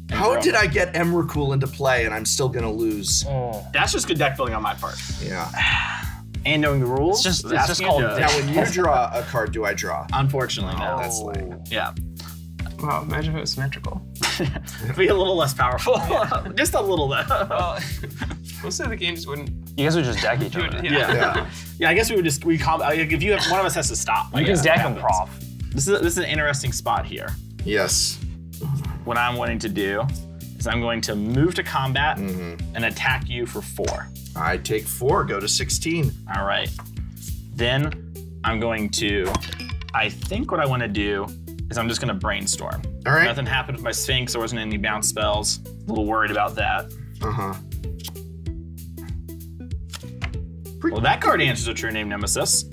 Speaker 4: and
Speaker 1: How
Speaker 4: draw.
Speaker 1: did I get Emrakul into play and I'm still gonna lose?
Speaker 4: That's just good deck building on my part.
Speaker 1: Yeah.
Speaker 4: And knowing the rules.
Speaker 2: It's just
Speaker 4: asking
Speaker 2: called
Speaker 4: a judge.
Speaker 1: Now, when you draw a card, do I draw?
Speaker 4: Unfortunately, no.
Speaker 1: That's lame.
Speaker 4: Yeah.
Speaker 5: Wow, imagine if it was symmetrical.
Speaker 4: Be a little less powerful. Just a little though.
Speaker 5: Well, most of the games wouldn't.
Speaker 2: You guys would just deck each
Speaker 5: do
Speaker 2: other.
Speaker 5: it.
Speaker 1: Yeah.
Speaker 4: Yeah, I guess we would just if you have one of us has to stop. I
Speaker 2: You can
Speaker 4: guess
Speaker 2: deck
Speaker 4: that
Speaker 2: them
Speaker 4: happens.
Speaker 2: prof.
Speaker 4: This is an interesting spot here.
Speaker 1: Yes.
Speaker 4: What I'm wanting to do is I'm going to move to combat
Speaker 1: Mm-hmm.
Speaker 4: and attack you for 4.
Speaker 1: I take 4, go to 16.
Speaker 4: All right. Then I'm going to, I think what I want to do is I'm just going to brainstorm.
Speaker 1: All right.
Speaker 4: Nothing happened with my Sphinx. There wasn't any bounce spells. A little worried about that.
Speaker 1: Uh-huh.
Speaker 4: Well, that card answers a True Name Nemesis.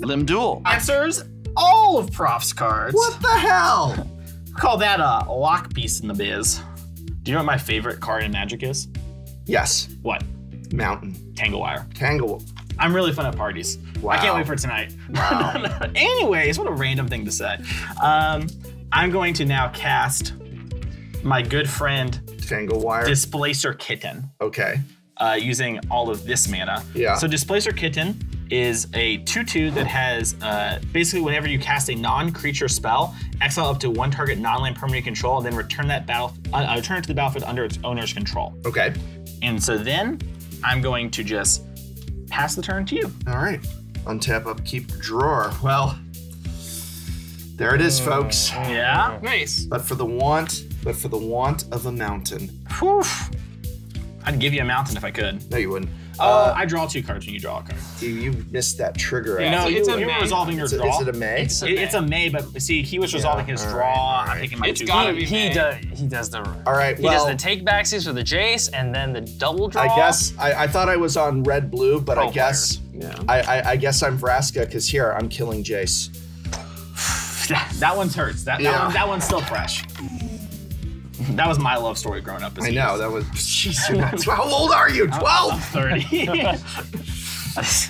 Speaker 3: Limb Duel.
Speaker 4: Answers all of Prof's cards.
Speaker 1: What the hell?
Speaker 4: Call that a lock piece in the biz. Do you know what my favorite card in Magic is?
Speaker 1: Yes.
Speaker 4: What?
Speaker 1: Mountain.
Speaker 4: Tanglewire.
Speaker 1: Tangle.
Speaker 4: I'm really fun at parties.
Speaker 1: Wow.
Speaker 4: I can't wait for tonight.
Speaker 1: Wow.
Speaker 4: Anyways, what a random thing to say. I'm going to now cast my good friend
Speaker 1: Tanglewire.
Speaker 4: Displacer Kitten
Speaker 1: Okay.
Speaker 4: using all of this mana.
Speaker 1: Yeah.
Speaker 4: So Displacer Kitten is a 2/2 that has basically whenever you cast a non-creature spell, exile up to 1 target non-land permanent you control, and then return that return it to the battlefield under its owner's control.
Speaker 1: Okay.
Speaker 4: And so then I'm going to just pass the turn to you.
Speaker 1: All right. Untap, upkeep, drawer. Well, there it is, folks.
Speaker 4: Yeah.
Speaker 5: Nice.
Speaker 1: But for the want of a mountain.
Speaker 4: Whew. I'd give you a mountain if I could.
Speaker 1: No, you wouldn't.
Speaker 4: I draw 2 cards when you draw a card.
Speaker 1: You missed that trigger.
Speaker 5: Yeah,
Speaker 4: No,
Speaker 5: it's
Speaker 4: you
Speaker 5: a
Speaker 4: were
Speaker 5: May.
Speaker 4: resolving your
Speaker 1: Is
Speaker 4: draw.
Speaker 1: it a May?
Speaker 2: It's a
Speaker 4: It's a May, but see, he was resolving his
Speaker 1: all
Speaker 4: draw.
Speaker 1: right, all right.
Speaker 4: I'm taking my
Speaker 5: It's
Speaker 4: 2
Speaker 5: gotta
Speaker 4: cards.
Speaker 5: be
Speaker 2: He
Speaker 5: May.
Speaker 2: does the.
Speaker 1: All right,
Speaker 2: He does
Speaker 1: well,
Speaker 2: the take backsies for the Jace and then the double draw.
Speaker 1: I guess I thought I was on red blue, but I
Speaker 2: Pro
Speaker 1: guess
Speaker 5: Yeah.
Speaker 1: I guess I'm Vraska because here I'm killing Jace.
Speaker 4: That one's hurts. That one's still fresh. That was my love story growing up. As
Speaker 1: I
Speaker 4: a
Speaker 1: know
Speaker 4: youth.
Speaker 1: that was. Jeez, you're not- how old are you? 12.
Speaker 4: 30.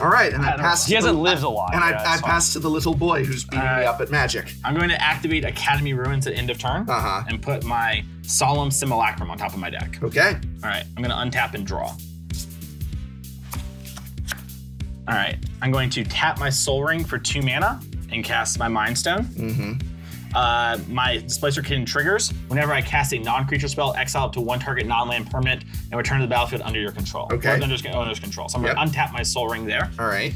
Speaker 1: All right, and I passed.
Speaker 2: He
Speaker 1: to the-
Speaker 2: hasn't lived a lot.
Speaker 1: And
Speaker 2: yeah,
Speaker 1: I
Speaker 2: it's fine.
Speaker 1: passed to the little boy who's beating me
Speaker 4: Alright.
Speaker 1: up at Magic.
Speaker 4: I'm going to activate Academy Ruins at end of turn
Speaker 1: Uh-huh.
Speaker 4: and put my Solemn Simulacrum on top of my deck.
Speaker 1: Okay.
Speaker 4: All right, I'm gonna untap and draw. All right, I'm going to tap my Soul Ring for 2 mana and cast my Mind Stone.
Speaker 1: Mm-hmm.
Speaker 4: My Displacer Kitten triggers whenever I cast a non-creature spell, exile up to 1 target non-land permanent and return to the battlefield under your control.
Speaker 1: Okay.
Speaker 4: Or under owner's control. So I'm gonna untap my Soul Ring there.
Speaker 1: All right.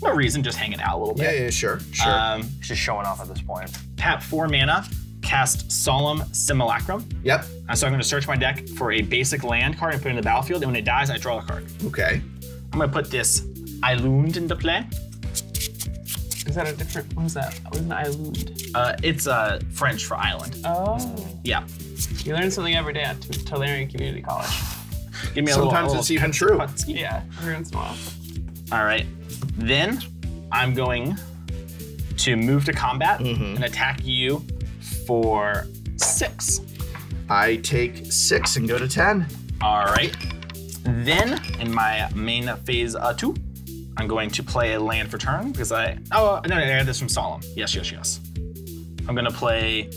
Speaker 4: No reason, just hanging out a little
Speaker 1: Yeah,
Speaker 4: bit.
Speaker 1: yeah, sure.
Speaker 2: He's just showing off at this point.
Speaker 4: Tap 4 mana, cast Solemn Simulacrum.
Speaker 1: Yep.
Speaker 4: So I'm gonna search my deck for a basic land card and put it in the battlefield, and when it dies, I draw a card.
Speaker 1: Okay.
Speaker 4: I'm gonna put this Eilund into play.
Speaker 5: Is that a different, what is that? What is an island?
Speaker 4: It's French for island.
Speaker 5: Oh.
Speaker 4: Yeah.
Speaker 5: You learn something every day at Tolarian Community College.
Speaker 4: Give me a
Speaker 1: Sometimes it's even true.
Speaker 5: Yeah, every once in a while.
Speaker 4: All right. Then I'm going to move to combat and attack you for 6.
Speaker 1: I take 6 and go to 10.
Speaker 4: All right. Then in my main phase 2, I'm going to play a land for turn because I had this from Solemn. Yes. I'm gonna play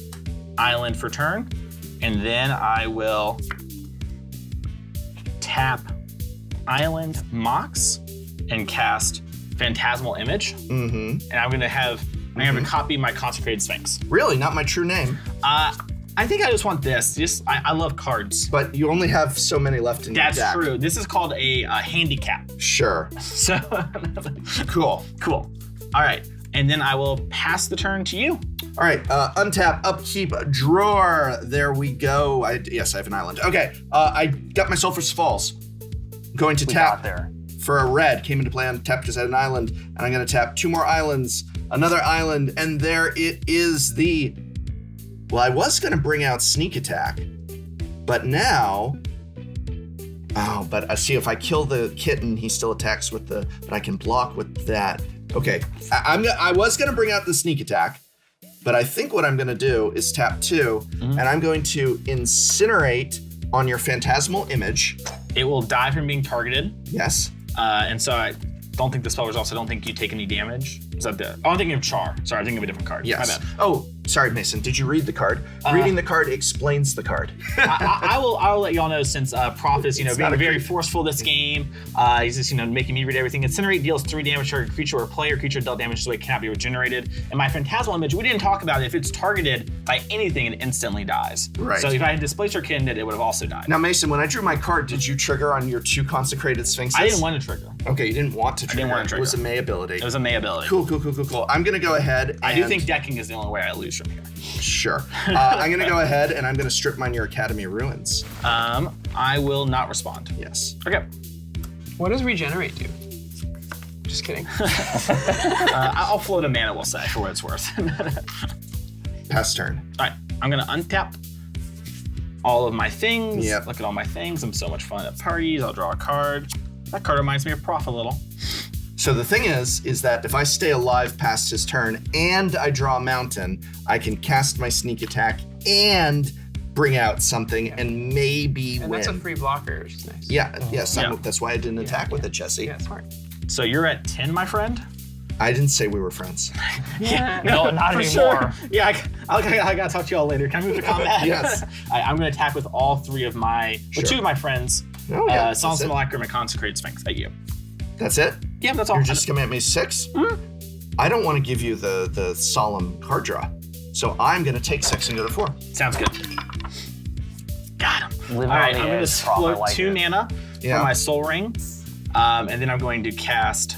Speaker 4: island for turn, and then I will tap Island Mox and cast Phantasmal Image. And I'm gonna copy my Consecrated Sphinx.
Speaker 1: Really, not my true name.
Speaker 4: I think I just want this. I love cards.
Speaker 1: But you only have so many left in your deck.
Speaker 4: That's true. This is called a handicap.
Speaker 1: Sure.
Speaker 4: So cool. All right, and then I will pass the turn to you.
Speaker 1: All right, untap, upkeep, drawer. There we go. Yes, I have an island. Okay, I got my Sulphurous Falls. Going to tap
Speaker 2: there.
Speaker 1: for a red. Came into play on tap because I had an island, and I'm gonna tap 2 more islands, another island, and there it is. Well, I was gonna bring out Sneak Attack, but now, but I see if I kill the kitten, he still attacks with but I can block with that. Okay, I was gonna bring out the Sneak Attack, but I think what I'm gonna do is tap 2, and I'm going to Incinerate on your Phantasmal Image.
Speaker 4: It will die from being targeted.
Speaker 1: Yes.
Speaker 4: And so I don't think the spell results. I don't think you take any damage. Is that the? Oh, I'm thinking of Char. Sorry, I'm thinking of a different card.
Speaker 1: Yes.
Speaker 4: My bad.
Speaker 1: Oh, sorry, Mason. Did you read the card? Reading the card explains the card.
Speaker 4: I will let y'all know since Prof is being very forceful this game. He's just making me read everything. Incinerate deals 3 damage to a creature or player. Creature dealt damage so it cannot be regenerated. And my Phantasmal Image, we didn't talk about it. If it's targeted by anything, it instantly dies.
Speaker 1: Right.
Speaker 4: So if I had displaced or kitten it would have also died.
Speaker 1: Now, Mason, when I drew my card, did you trigger on your 2 Consecrated Sphinxes?
Speaker 4: I didn't want to trigger.
Speaker 1: Okay, you didn't want to trigger.
Speaker 4: I didn't want to trigger.
Speaker 1: It was a May ability.
Speaker 4: It was a May ability.
Speaker 1: Cool. I'm gonna go ahead and...
Speaker 4: I do think decking is the only way I lose from here.
Speaker 1: Sure. I'm gonna go ahead and I'm gonna strip mine your Academy Ruins.
Speaker 4: I will not respond.
Speaker 1: Yes.
Speaker 4: Okay.
Speaker 5: What does regenerate do? Just kidding.
Speaker 4: I'll float a mana, we'll say, for what it's worth.
Speaker 1: Pass turn.
Speaker 4: All right, I'm gonna untap all of my things.
Speaker 1: Yep.
Speaker 4: Look at all my things. I'm so much fun at parties. I'll draw a card. That card reminds me of Prof a little.
Speaker 1: So the thing is that if I stay alive past his turn and I draw a mountain, I can cast my Sneak Attack and bring out something and maybe win.
Speaker 5: That's a free blocker, which is nice.
Speaker 1: Yeah, yes,
Speaker 4: Yeah.
Speaker 1: that's why I didn't attack with it, Jesse.
Speaker 5: Yeah, smart.
Speaker 4: So you're at 10, my friend?
Speaker 1: I didn't say we were friends.
Speaker 5: Yeah.
Speaker 2: No, not
Speaker 4: For
Speaker 2: anymore.
Speaker 4: sure. Yeah, I gotta talk to y'all later. Can I move to combat?
Speaker 1: Yes.
Speaker 4: I'm gonna attack with all 3 of my, with 2 of my friends.
Speaker 1: Oh, yeah,
Speaker 4: Silence
Speaker 1: that's it.
Speaker 4: Malacrum and Consecrated Sphinx at you.
Speaker 1: That's it?
Speaker 4: Yeah, that's all.
Speaker 1: You're just coming at me 6? I don't want to give you the solemn card draw. So I'm gonna take 6 and go to 4.
Speaker 4: Sounds good. Got him.
Speaker 2: Living
Speaker 4: All right,
Speaker 2: on the
Speaker 4: I'm gonna
Speaker 2: edge, Prof, I
Speaker 4: float
Speaker 2: like
Speaker 4: 2
Speaker 2: it.
Speaker 4: mana
Speaker 1: Yeah.
Speaker 4: for my Soul Ring. And then I'm going to cast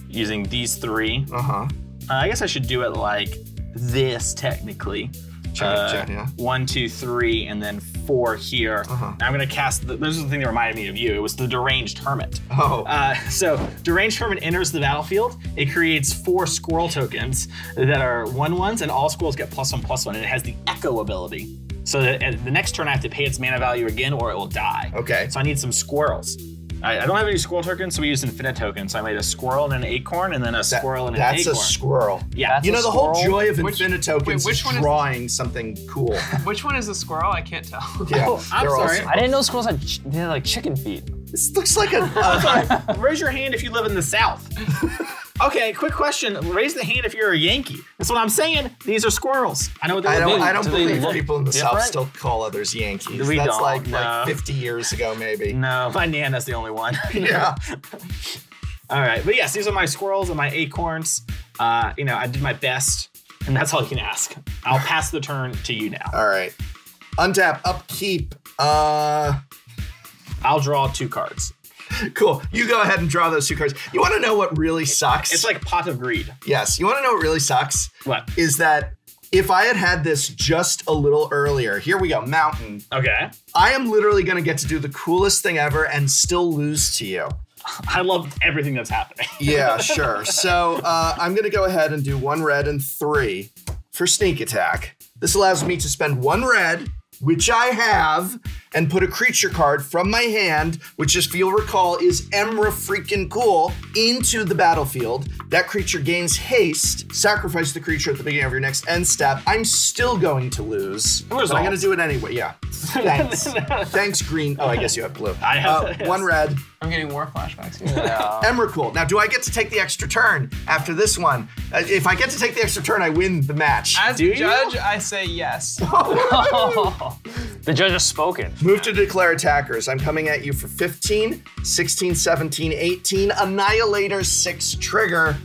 Speaker 4: using these 3. I guess I should do it like this technically.
Speaker 1: Yeah.
Speaker 4: 1, 2, 3, and then 4 here. And I'm gonna cast, this is the thing that reminded me of you. It was the Deranged Hermit.
Speaker 1: Oh.
Speaker 4: So Deranged Hermit enters the battlefield. It creates 4 squirrel tokens that are 1/1s, and all squirrels get +1/+1, and it has the Echo ability. So that at the next turn I have to pay its mana value again or it will die.
Speaker 1: Okay.
Speaker 4: So I need some squirrels. I don't have any squirrel tokens, so we use infinite tokens. So I made a squirrel and an acorn, and then a squirrel and an acorn.
Speaker 1: That's a squirrel.
Speaker 4: Yeah.
Speaker 2: That's
Speaker 1: You know, the whole
Speaker 2: squirrel?
Speaker 1: joy of
Speaker 5: Which-
Speaker 1: infinite tokens
Speaker 5: wait, which
Speaker 1: is
Speaker 5: one is-
Speaker 1: drawing something cool.
Speaker 5: Which one is the squirrel? I can't tell.
Speaker 1: Yeah,
Speaker 4: Oh, I'm
Speaker 1: they're
Speaker 4: sorry.
Speaker 1: awesome.
Speaker 2: I didn't know squirrels they had like chicken feet.
Speaker 1: This looks like a...
Speaker 4: Raise your hand if you live in the South. Okay, quick question. Raise the hand if you're a Yankee. That's what I'm saying. These are squirrels. I know what they
Speaker 1: I
Speaker 4: look
Speaker 1: don't,
Speaker 4: like.
Speaker 1: I don't
Speaker 2: Do they
Speaker 1: believe
Speaker 2: look
Speaker 1: people in the South
Speaker 2: different?
Speaker 1: still call others Yankees.
Speaker 4: We
Speaker 1: That's
Speaker 4: don't,
Speaker 1: like
Speaker 4: no.
Speaker 1: 50 years ago, maybe.
Speaker 4: No, my Nana's the only one.
Speaker 1: Yeah.
Speaker 4: All right, but yes, these are my squirrels and my acorns. I did my best, and that's all you can ask. I'll pass the turn to you now.
Speaker 1: All right. Untap, upkeep.
Speaker 4: I'll draw 2 cards.
Speaker 1: Cool. You go ahead and draw those 2 cards. You want to know what really sucks?
Speaker 4: It's like Pot of Greed.
Speaker 1: Yes. You want to know what really sucks?
Speaker 4: What?
Speaker 1: Is that if I had had this just a little earlier, here we go, mountain.
Speaker 4: Okay.
Speaker 1: I am literally going to get to do the coolest thing ever and still lose to you.
Speaker 4: I love everything that's happening.
Speaker 1: Yeah, sure. So I'm going to go ahead and do 1 red and 3 for sneak attack. This allows me to spend 1 red, which I have, and put a creature card from my hand, which, if you'll recall, is Emra freaking cool, into the battlefield. That creature gains haste. Sacrifice the creature at the beginning of your next end step. I'm still going to lose, but I'm going to do it anyway. Yeah. Thanks. Thanks, green. Oh, I guess you have blue.
Speaker 4: I have
Speaker 1: 1 red.
Speaker 5: I'm getting war flashbacks here.
Speaker 2: Yeah.
Speaker 1: Emrakul. Now, do I get to take the extra turn after this one? If I get to take the extra turn, I win the match.
Speaker 5: As the judge, I say yes.
Speaker 2: The judge has spoken.
Speaker 1: Move to declare attackers. I'm coming at you for 15, 16, 17, 18. Annihilator 6 trigger.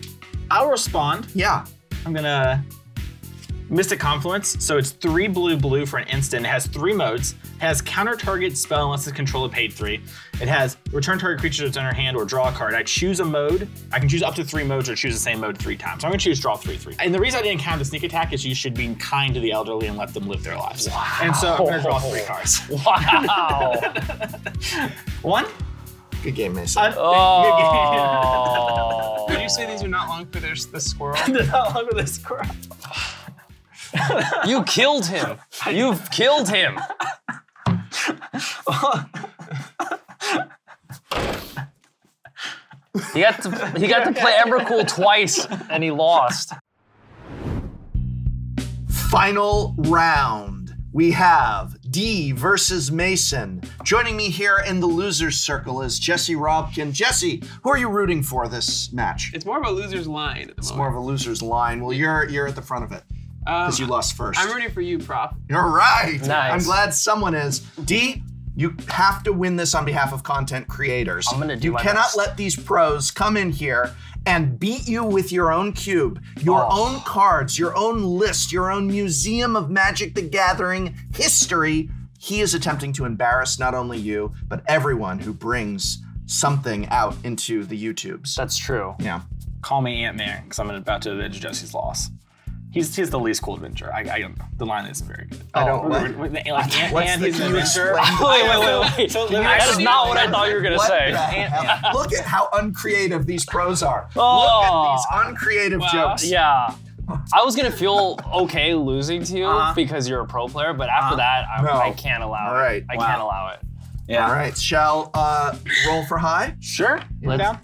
Speaker 4: I'll respond.
Speaker 1: Yeah.
Speaker 4: I'm gonna Mystic Confluence. So it's 3 blue for an instant. It has 3 modes. It has counter target spell unless its controller paid 3. It has return target creature that's in her hand or draw a card. I choose a mode. I can choose up to 3 modes or choose the same mode 3 times. So I'm gonna choose draw 3/3. And the reason I didn't count the sneak attack is you should be kind to the elderly and let them live their lives.
Speaker 2: Wow.
Speaker 4: And so I'm gonna draw 3 cards.
Speaker 2: Wow.
Speaker 4: 1.
Speaker 1: Good game, Mason.
Speaker 2: Oh.
Speaker 5: Did you say these are not long for the squirrel?
Speaker 4: They're not long with this squirrel.
Speaker 2: You killed him. You've killed him. He got to play Emrakul twice and he lost.
Speaker 1: Final round. We have D versus Mason. Joining me here in the loser's circle is Jesse Robkin. Jesse, who are you rooting for this match?
Speaker 5: It's more of a loser's line at the
Speaker 1: It's
Speaker 5: moment.
Speaker 1: more of a loser's line. Well, you're at the front of it because you lost first.
Speaker 5: I'm rooting for you, Prof.
Speaker 1: You're right.
Speaker 2: Nice.
Speaker 1: I'm glad someone is. D, you have to win this on behalf of content creators.
Speaker 2: I'm gonna do my
Speaker 1: You cannot
Speaker 2: best.
Speaker 1: let these pros come in here and beat you with your own cube, your own cards, your own list, your own museum of Magic the Gathering history. He is attempting to embarrass not only you, but everyone who brings something out into the YouTubes.
Speaker 2: That's true.
Speaker 1: Yeah.
Speaker 4: Call me Ant-Man because I'm about to avenge Jesse's loss. He's the least cool adventurer. I don't know. The line isn't very good.
Speaker 1: I don't
Speaker 4: Like Ant-Man, he's an adventurer.
Speaker 2: Wait.
Speaker 4: So
Speaker 2: That is not what I thought you were gonna
Speaker 1: What
Speaker 2: say.
Speaker 1: the hell? Look at how uncreative these pros are.
Speaker 2: Oh.
Speaker 1: Look at these uncreative jokes.
Speaker 2: Yeah. I was gonna feel okay losing to you because you're a pro player, but after that, I can't allow
Speaker 1: All
Speaker 2: it.
Speaker 1: right.
Speaker 2: I can't allow it.
Speaker 4: Yeah.
Speaker 1: All right, shall roll for high?
Speaker 4: Sure.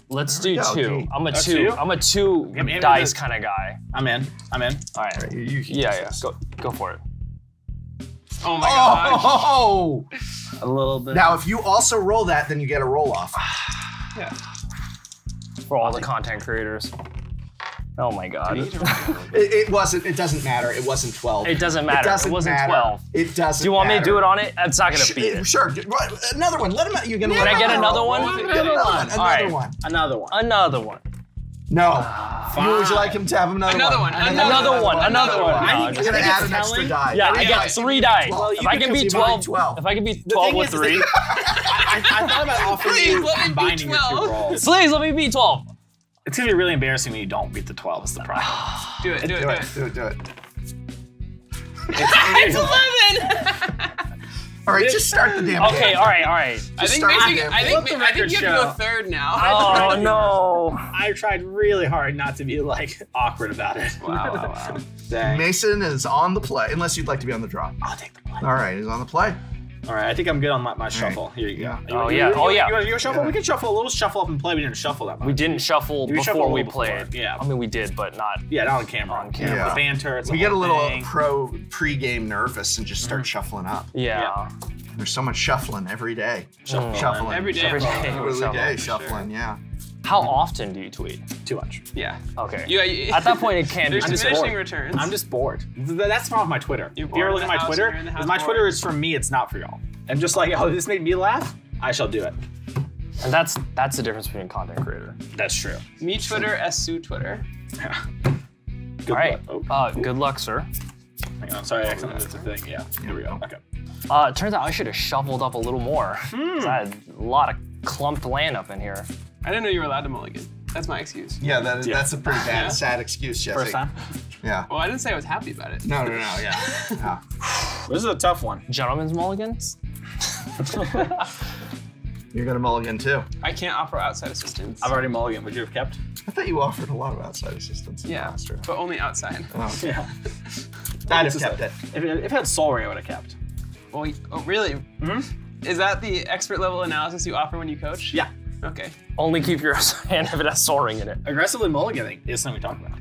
Speaker 2: Let's do
Speaker 1: There we go,
Speaker 2: 2.
Speaker 1: G.
Speaker 2: I'm a
Speaker 4: That's
Speaker 2: 2.
Speaker 4: 2?
Speaker 2: I'm a 2
Speaker 4: Give me
Speaker 2: dice
Speaker 4: the-
Speaker 2: kind of guy.
Speaker 4: I'm in.
Speaker 2: All right.
Speaker 1: You can
Speaker 2: Yeah.
Speaker 1: use this.
Speaker 2: Go for it.
Speaker 5: Oh my gosh.
Speaker 1: Oh!
Speaker 4: A little bit.
Speaker 1: Now, if you also roll that, then you get a roll off.
Speaker 5: Yeah.
Speaker 2: For all the content creators. Oh my god.
Speaker 1: It wasn't. It doesn't matter. It wasn't 12.
Speaker 2: It doesn't matter.
Speaker 1: It wasn't
Speaker 2: 12.
Speaker 1: It doesn't.
Speaker 2: Do you want me to do it
Speaker 1: matter.
Speaker 2: on it? It's not gonna beat it.
Speaker 1: Sure. Another one. Let him. You're gonna.
Speaker 2: Can I get another one?
Speaker 1: Get another one.
Speaker 2: All right.
Speaker 4: Another one.
Speaker 2: Another one.
Speaker 1: No. Would you like him to have another one?
Speaker 2: Another one.
Speaker 1: I'm
Speaker 2: No,
Speaker 1: gonna add an extra die.
Speaker 2: Yeah, I get 3 dice.
Speaker 1: Well,
Speaker 2: If I can beat 12, if I can beat 12 with 3,
Speaker 4: I thought about offering
Speaker 5: Please,
Speaker 4: you
Speaker 5: let me beat
Speaker 4: combining your 2
Speaker 5: 12.
Speaker 4: rolls.
Speaker 2: please let me beat 12.
Speaker 4: It's gonna be really embarrassing when you don't beat the 12. Is the problem?
Speaker 5: Do it.
Speaker 1: Do it.
Speaker 5: It's 11.
Speaker 1: All right, just start the damn.
Speaker 2: Okay, all right.
Speaker 5: I think
Speaker 1: start
Speaker 5: maybe,
Speaker 1: again.
Speaker 5: I
Speaker 4: Let
Speaker 5: think
Speaker 4: the
Speaker 5: you
Speaker 4: record
Speaker 5: have to
Speaker 4: show.
Speaker 5: go third now.
Speaker 2: Oh no.
Speaker 4: I tried really hard not to be like awkward about it.
Speaker 5: Wow.
Speaker 4: Dang.
Speaker 1: Mason is on the play, unless you'd like to be on the draw.
Speaker 4: I'll take the play.
Speaker 1: All right, he's on the play.
Speaker 4: All right, I think I'm good on my shuffle. Here you go.
Speaker 2: Oh, yeah. Oh, yeah.
Speaker 4: You want to shuffle?
Speaker 1: Yeah.
Speaker 4: We can shuffle a little shuffle up and play. We didn't shuffle that much.
Speaker 2: We didn't shuffle
Speaker 4: We shuffled a
Speaker 2: before we
Speaker 4: little before,
Speaker 2: played.
Speaker 4: yeah.
Speaker 2: I mean, we did, but not.
Speaker 4: Yeah, not on camera.
Speaker 2: On camera.
Speaker 1: Yeah.
Speaker 4: The banter. It's
Speaker 1: We get a
Speaker 4: whole
Speaker 1: little
Speaker 4: thing.
Speaker 1: pre-game nervous and just start shuffling up.
Speaker 2: Yeah.
Speaker 1: There's so much shuffling every day.
Speaker 4: Shuffling.
Speaker 5: Every day.
Speaker 2: Every day.
Speaker 1: Every day
Speaker 2: Shuffling.
Speaker 1: shuffling, yeah.
Speaker 2: How often do you tweet?
Speaker 4: Too much.
Speaker 5: Yeah.
Speaker 2: Okay.
Speaker 5: You,
Speaker 2: At that point, it can be
Speaker 5: there's
Speaker 2: too
Speaker 5: diminishing
Speaker 2: boring.
Speaker 5: returns.
Speaker 4: I'm just bored. That's the problem with my Twitter.
Speaker 5: You're
Speaker 4: If you ever
Speaker 5: bored
Speaker 4: look
Speaker 5: in
Speaker 4: at my
Speaker 5: the house,
Speaker 4: Twitter,
Speaker 5: you're in the house
Speaker 4: my
Speaker 5: bored.
Speaker 4: Twitter is for me, it's not for y'all. I'm just like, oh, this made me laugh? I shall do it.
Speaker 2: And that's the difference between content creator.
Speaker 4: That's true.
Speaker 5: Me Twitter, Sue Twitter.
Speaker 4: Good
Speaker 2: All right.
Speaker 4: luck.
Speaker 2: Good luck, sir.
Speaker 4: Hang on, sorry, I accidentally did the thing. Yeah, here we go. Okay.
Speaker 2: It turns out I should have shuffled up a little more. 'Cause I had a lot of clumped land up in here.
Speaker 5: I didn't know you were allowed to mulligan. That's my excuse.
Speaker 1: Yeah, that's a pretty bad,
Speaker 5: Yeah.
Speaker 1: sad excuse, Jesse.
Speaker 4: First time?
Speaker 1: Yeah.
Speaker 5: Well, I didn't say I was happy about it.
Speaker 1: No, yeah.
Speaker 4: This is a tough one.
Speaker 2: Gentlemen's mulligans?
Speaker 1: You're gonna mulligan too.
Speaker 5: I can't offer outside assistance.
Speaker 4: I've already mulliganed. Would you have kept?
Speaker 1: I thought you offered a lot of outside assistance.
Speaker 5: Yeah, but only outside.
Speaker 1: Oh.
Speaker 4: Yeah.
Speaker 1: I'd have kept it.
Speaker 4: If it had Soul Ring, I would have kept.
Speaker 5: Well, oh, really? Mm-hmm. Is that the expert level analysis you offer when you coach?
Speaker 4: Yeah.
Speaker 5: Okay.
Speaker 2: Only keep your hand if it has Soul Ring in it.
Speaker 4: Aggressively mulliganing is something we talked about.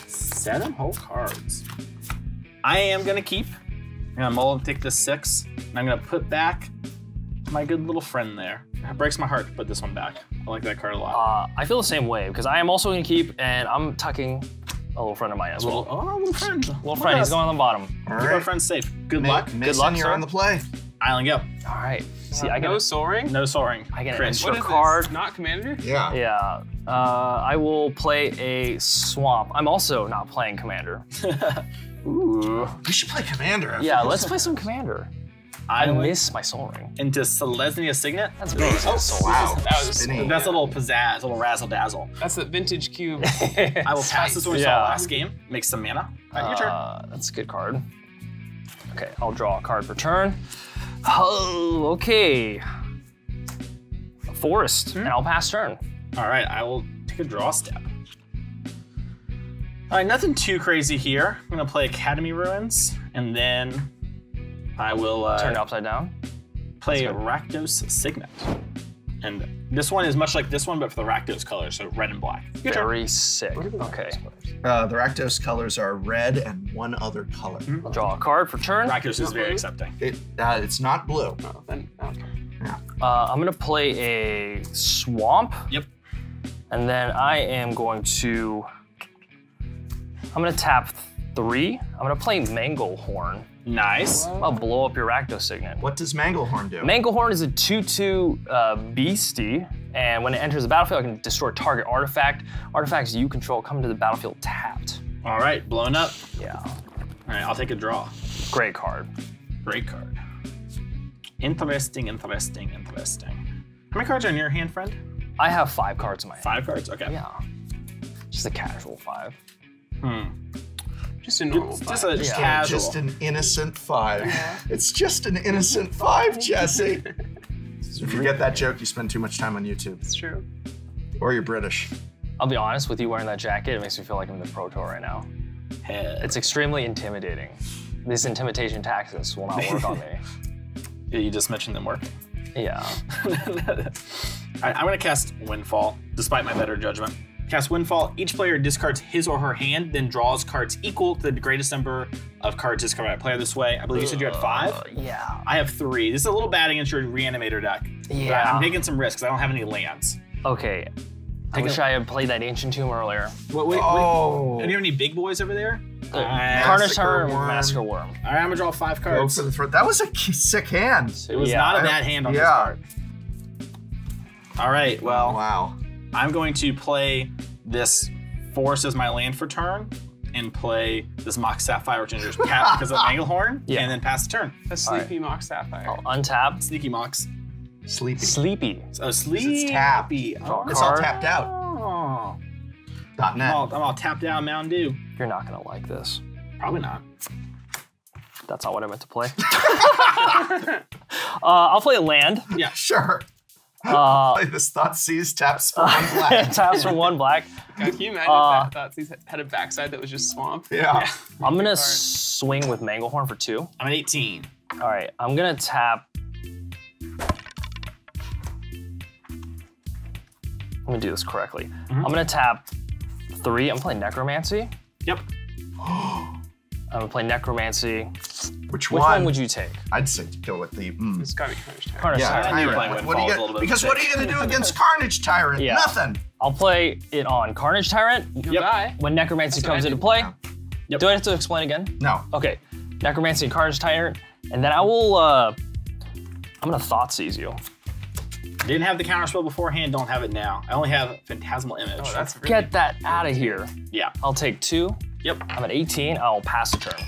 Speaker 4: 7 whole cards. I am gonna keep. I'm gonna mull and take this 6, and I'm gonna put back my good little friend there. It breaks my heart to put this one back. I like that card a lot.
Speaker 2: I feel the same way because I am also gonna keep, and I'm tucking a little friend of mine as well.
Speaker 4: Little friend.
Speaker 2: Little friend, he's going on the bottom.
Speaker 1: All
Speaker 4: Keep our friends safe. Good luck.
Speaker 1: Mason,
Speaker 2: Good luck,
Speaker 1: you're
Speaker 2: sir.
Speaker 1: on the play.
Speaker 4: Island go.
Speaker 2: All right. See, I
Speaker 5: No
Speaker 2: get
Speaker 5: Soul Ring?
Speaker 4: No Soul Ring.
Speaker 2: I get an
Speaker 4: Cringe.
Speaker 2: extra
Speaker 5: What is
Speaker 2: card.
Speaker 5: this? Not Commander?
Speaker 1: Yeah.
Speaker 2: Yeah. I will play a swamp. I'm also not playing Commander.
Speaker 4: Ooh.
Speaker 1: We should play Commander.
Speaker 2: Yeah, let's play some Commander. I miss my Soul Ring.
Speaker 4: Into Selesnya Signet.
Speaker 2: That's amazing.
Speaker 1: Wow.
Speaker 5: That was
Speaker 1: Spinny.
Speaker 4: That's a little pizzazz, a little razzle dazzle.
Speaker 5: That's the vintage cube.
Speaker 4: I will pass this one we saw
Speaker 2: Yeah.
Speaker 4: last game. Make some mana. All right, your turn.
Speaker 2: That's a good card. Okay, I'll draw a card per turn. Oh, okay. A forest, and I'll pass turn.
Speaker 4: All right, I will take a draw step. All right, nothing too crazy here. I'm gonna play Academy Ruins, and then I will
Speaker 2: Turn it upside down.
Speaker 4: play Rakdos Signet. And this one is much like this one, but for the Rakdos color, so red and black. Your turn.
Speaker 2: Very sick. Okay.
Speaker 1: The Rakdos colors are red and one other color.
Speaker 2: I'll draw a card for turn.
Speaker 4: Rakdos is very accepting.
Speaker 1: It's not blue.
Speaker 5: Oh, then, okay.
Speaker 2: I'm gonna play a swamp.
Speaker 4: Yep.
Speaker 2: And then I am going to, I'm gonna tap 3. I'm gonna play Manglehorn.
Speaker 4: Nice.
Speaker 2: I'll blow up your Rakdos Signet.
Speaker 1: What does Manglehorn do?
Speaker 2: Manglehorn is a 2/2 beastie, and when it enters the battlefield, it can destroy target artifact. Artifacts you control come to the battlefield tapped.
Speaker 4: All right, blown up.
Speaker 2: Yeah,
Speaker 4: All right, I'll take a draw.
Speaker 2: great card.
Speaker 4: Great card. Interesting, interesting, interesting. How many cards are in your hand, friend?
Speaker 2: I have 5 cards in my hand.
Speaker 4: 5 cards? Okay.
Speaker 2: Yeah, just a casual 5.
Speaker 5: Just a normal
Speaker 4: Just
Speaker 5: five.
Speaker 4: a
Speaker 2: Yeah.
Speaker 4: casual.
Speaker 1: Just an innocent 5. It's just an innocent 5, Jesse. So forget that joke. You spend too much time on YouTube.
Speaker 5: It's true.
Speaker 1: Or you're British.
Speaker 2: I'll be honest with you, wearing that jacket, it makes me feel like I'm in the Pro Tour right now. It's extremely intimidating. These intimidation tactics will not work on me.
Speaker 4: Yeah, you just mentioned them working.
Speaker 2: Yeah.
Speaker 4: All right, I'm gonna cast Windfall, despite my better judgment. Cast Windfall, each player discards his or her hand, then draws cards equal to the greatest number of cards discarded by a player this way. I believe you said you had 5?
Speaker 2: Yeah.
Speaker 4: I have 3. This is a little bad against your Reanimator deck. But
Speaker 2: Yeah.
Speaker 4: I'm taking some risks, I don't have any lands.
Speaker 2: Okay. I wish I had played that Ancient Tomb earlier.
Speaker 4: Wait,
Speaker 1: Oh.
Speaker 4: do you have any big boys over there?
Speaker 2: Carnage Tyrant,
Speaker 1: Worm.
Speaker 2: Massacre Worm.
Speaker 4: All right, I'm gonna draw 5
Speaker 1: Go
Speaker 4: cards.
Speaker 1: for the throat. That was a sick hand.
Speaker 4: It was
Speaker 2: Yeah.
Speaker 4: not a bad hand on this
Speaker 1: Yeah.
Speaker 4: card. All right, well,
Speaker 1: Wow.
Speaker 4: I'm going to play this Forest as my land for turn, and play this Mox Sapphire, which injures Cat because of Manglehorn,
Speaker 2: Yeah.
Speaker 4: and then pass the turn.
Speaker 5: A sleepy Mox Sapphire.
Speaker 2: I'll untap.
Speaker 4: Sneaky Mox.
Speaker 1: Sleepy.
Speaker 2: Sleepy.
Speaker 4: Oh, sleepy.
Speaker 1: It's tapped.
Speaker 4: Oh.
Speaker 1: It's all tapped out.
Speaker 4: Oh.
Speaker 1: .net.
Speaker 4: I'm all tapped out Mountain Dew.
Speaker 2: You're not gonna like this.
Speaker 4: Probably not.
Speaker 2: That's not what I meant to play. I'll play a land.
Speaker 4: Yeah.
Speaker 1: Sure.
Speaker 2: Uh,
Speaker 1: Play this Thoughtseize taps for 1 black.
Speaker 2: taps for 1 black.
Speaker 5: God, can you imagine if that Thoughtseize had a backside that was just swamp?
Speaker 1: Yeah.
Speaker 2: I'm gonna swing with Manglehorn for 2.
Speaker 4: I'm at 18.
Speaker 2: All right, I'm gonna tap. Let me do this correctly. I'm gonna tap 3. I'm playing Necromancy.
Speaker 4: Yep.
Speaker 2: I'm gonna play Necromancy.
Speaker 1: Which
Speaker 2: Which one would you take?
Speaker 1: I'd say to go with the.
Speaker 5: It's gotta be Carnage Tyrant.
Speaker 2: Carnage
Speaker 1: Yeah,
Speaker 2: Tyrant.
Speaker 4: I knew
Speaker 1: Tyrant.
Speaker 4: playing
Speaker 1: What are you
Speaker 4: Windfall was a
Speaker 1: gonna,
Speaker 4: little bit of a
Speaker 1: because what are you going to do against Carnage Tyrant?
Speaker 2: Yeah.
Speaker 1: Nothing.
Speaker 2: I'll play it on Carnage Tyrant.
Speaker 5: You'll die.
Speaker 2: When Necromancy
Speaker 5: That's what
Speaker 2: comes
Speaker 5: I
Speaker 2: into
Speaker 5: did.
Speaker 2: play.
Speaker 4: Yep.
Speaker 2: Do I have to explain again?
Speaker 1: No.
Speaker 2: Okay. Necromancy and Carnage Tyrant. And then I will, I'm gonna Thoughtseize you.
Speaker 4: Didn't have the counterspell beforehand, don't have it now. I only have Phantasmal Image.
Speaker 5: Oh, that's really
Speaker 2: Get that out of here.
Speaker 4: Yeah.
Speaker 2: I'll take 2.
Speaker 4: Yep.
Speaker 2: I'm at 18. I'll pass the turn.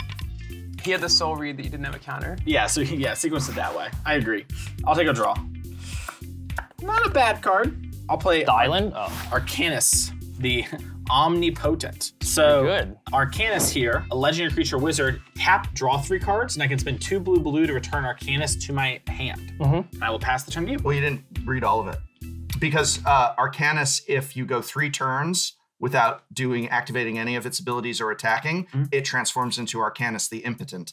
Speaker 5: He had the soul read that you didn't have a counter.
Speaker 4: Yeah, so yeah, sequence it that way. I agree. I'll take a draw. Not a bad card. I'll play
Speaker 2: The island? Oh.
Speaker 4: Arcanus, the Omnipotent. So
Speaker 2: Good.
Speaker 4: Arcanus here, a legendary creature wizard, tap, draw 3 cards, and I can spend 2 blue to return Arcanus to my hand. And I will pass the turn to you.
Speaker 1: Well, you didn't read all of it. Because Arcanus, if you go 3 turns without activating any of its abilities or attacking, it transforms into Arcanus the Impotent.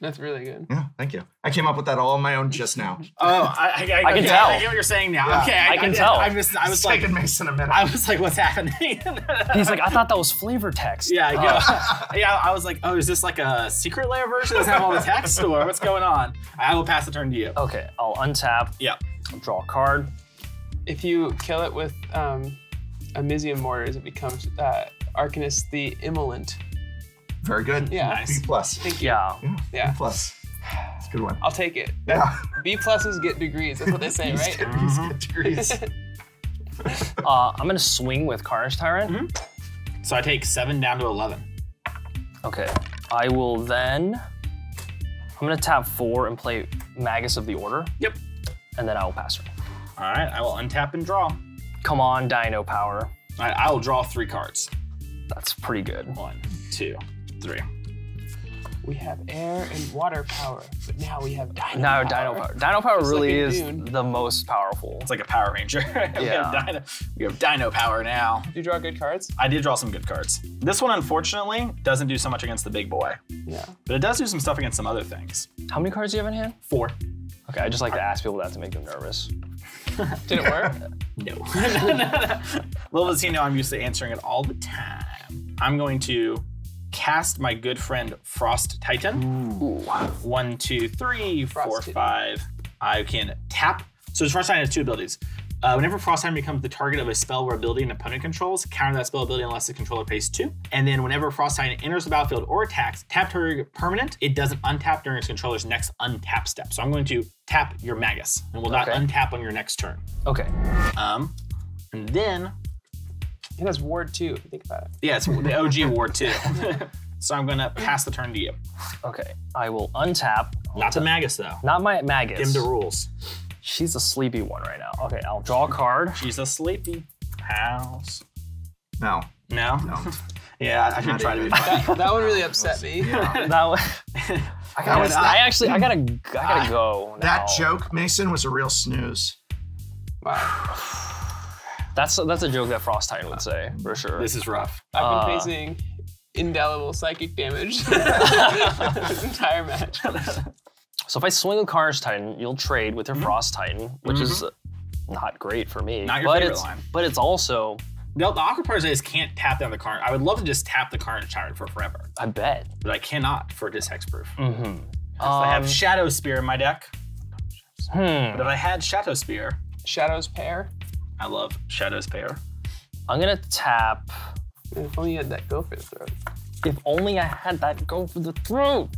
Speaker 5: That's really good.
Speaker 1: Yeah, thank you. I came up with that all on my own just now.
Speaker 4: Oh, I
Speaker 2: can tell.
Speaker 4: I get what you're saying now.
Speaker 1: Yeah.
Speaker 4: Okay,
Speaker 2: I can tell.
Speaker 4: I was
Speaker 1: It's
Speaker 4: like,
Speaker 1: taken Mason a minute.
Speaker 4: I was like, what's happening?
Speaker 2: He's like, I thought that was flavor text.
Speaker 4: Yeah, I go. Yeah, I was like, oh, is this like a secret layer version? Does it have all the text or what's going on? I will pass the turn to you.
Speaker 2: Okay, I'll untap.
Speaker 4: Yeah.
Speaker 2: I'll draw a card.
Speaker 5: If you kill it with Amizium Mortars, it becomes Arcanus the Immolent.
Speaker 1: Very good.
Speaker 5: Yeah.
Speaker 4: Nice.
Speaker 1: B+.
Speaker 5: Thank you.
Speaker 2: Yeah.
Speaker 5: Yeah.
Speaker 1: B+. It's a good one.
Speaker 5: I'll take it.
Speaker 1: Yeah.
Speaker 5: B+s get degrees. That's what they say, right?
Speaker 1: These get degrees.
Speaker 2: I'm gonna swing with Carnage Tyrant.
Speaker 4: So I take 7 down to 11.
Speaker 2: Okay. I will then. I'm gonna tap 4 and play Magus of the Order.
Speaker 4: Yep.
Speaker 2: And then I will pass her.
Speaker 4: All right, I will untap and draw. All
Speaker 2: Come on, Dino Power.
Speaker 4: right, I will draw 3 cards.
Speaker 2: That's pretty good.
Speaker 4: 1, 2, 3.
Speaker 5: We have air and water power, but now we have Dino
Speaker 2: No,
Speaker 5: power.
Speaker 2: Dino Power. Dino Power
Speaker 5: Just
Speaker 2: really
Speaker 5: like
Speaker 2: is
Speaker 5: in Dune.
Speaker 2: the most powerful.
Speaker 4: It's like a Power Ranger.
Speaker 2: Yeah.
Speaker 4: we have Dino Power now.
Speaker 5: Do you draw good cards?
Speaker 4: I did draw some good cards. This one, unfortunately, doesn't do so much against the big boy,
Speaker 5: Yeah.
Speaker 4: but it does do some stuff against some other things.
Speaker 2: How many cards do you have in hand?
Speaker 4: 4.
Speaker 2: Okay, I just like to ask people that to make them nervous.
Speaker 5: Did it work?
Speaker 4: No. Little does he know I'm used to answering it all the time. I'm going to cast my good friend Frost Titan.
Speaker 2: Ooh.
Speaker 4: 1, 2, 3, 4,
Speaker 5: Frost Titan.
Speaker 4: 5. I can tap. So Frost Titan has 2 abilities. Whenever Frost Titan becomes the target of a spell or ability an opponent controls, counter that spell ability unless the controller pays 2. And then whenever Frost Titan enters the battlefield or attacks, tap target permanent, it doesn't untap during its controller's next untap step. So I'm going to tap your Magus and will not
Speaker 2: Okay.
Speaker 4: untap on your next turn.
Speaker 2: Okay.
Speaker 4: And then,
Speaker 5: It has Ward too, if you think about it.
Speaker 4: yeah, it's the OG award too. So I'm gonna pass the turn to you.
Speaker 2: Okay. I will untap.
Speaker 4: Not the Magus though.
Speaker 2: Not my Magus.
Speaker 4: Give him the rules.
Speaker 2: She's a sleepy one right now. Okay, I'll draw a card.
Speaker 4: She's a sleepy house.
Speaker 1: No.
Speaker 4: No?
Speaker 1: No.
Speaker 4: Yeah, I should try to be
Speaker 5: That one really upset me.
Speaker 1: Yeah.
Speaker 2: That was, I gotta go now.
Speaker 1: That joke, Mason, was a real snooze.
Speaker 5: Wow.
Speaker 2: That's a joke that Frost Titan would say, for sure.
Speaker 4: This is rough.
Speaker 5: I've been facing indelible psychic damage this entire match.
Speaker 2: So if I swing with Carnage Titan, you'll trade with your Frost Titan, which is not great for me.
Speaker 4: Not your favorite
Speaker 2: it's,
Speaker 4: line.
Speaker 2: But it's also,
Speaker 4: The awkward part is can't tap down the Carnage. I would love to just tap the Carnage Tyrant for forever,
Speaker 2: I bet.
Speaker 4: but I cannot for it is hexproof.
Speaker 2: Mm-hmm.
Speaker 4: I have Shadow Spear in my deck,
Speaker 2: I'm
Speaker 4: but if I had Shadow Spear,
Speaker 5: Shadow's pair.
Speaker 4: I love Shadow Spear.
Speaker 2: gonna tap.
Speaker 5: If only you had that go for the throat.
Speaker 2: If only I had that go for the throat.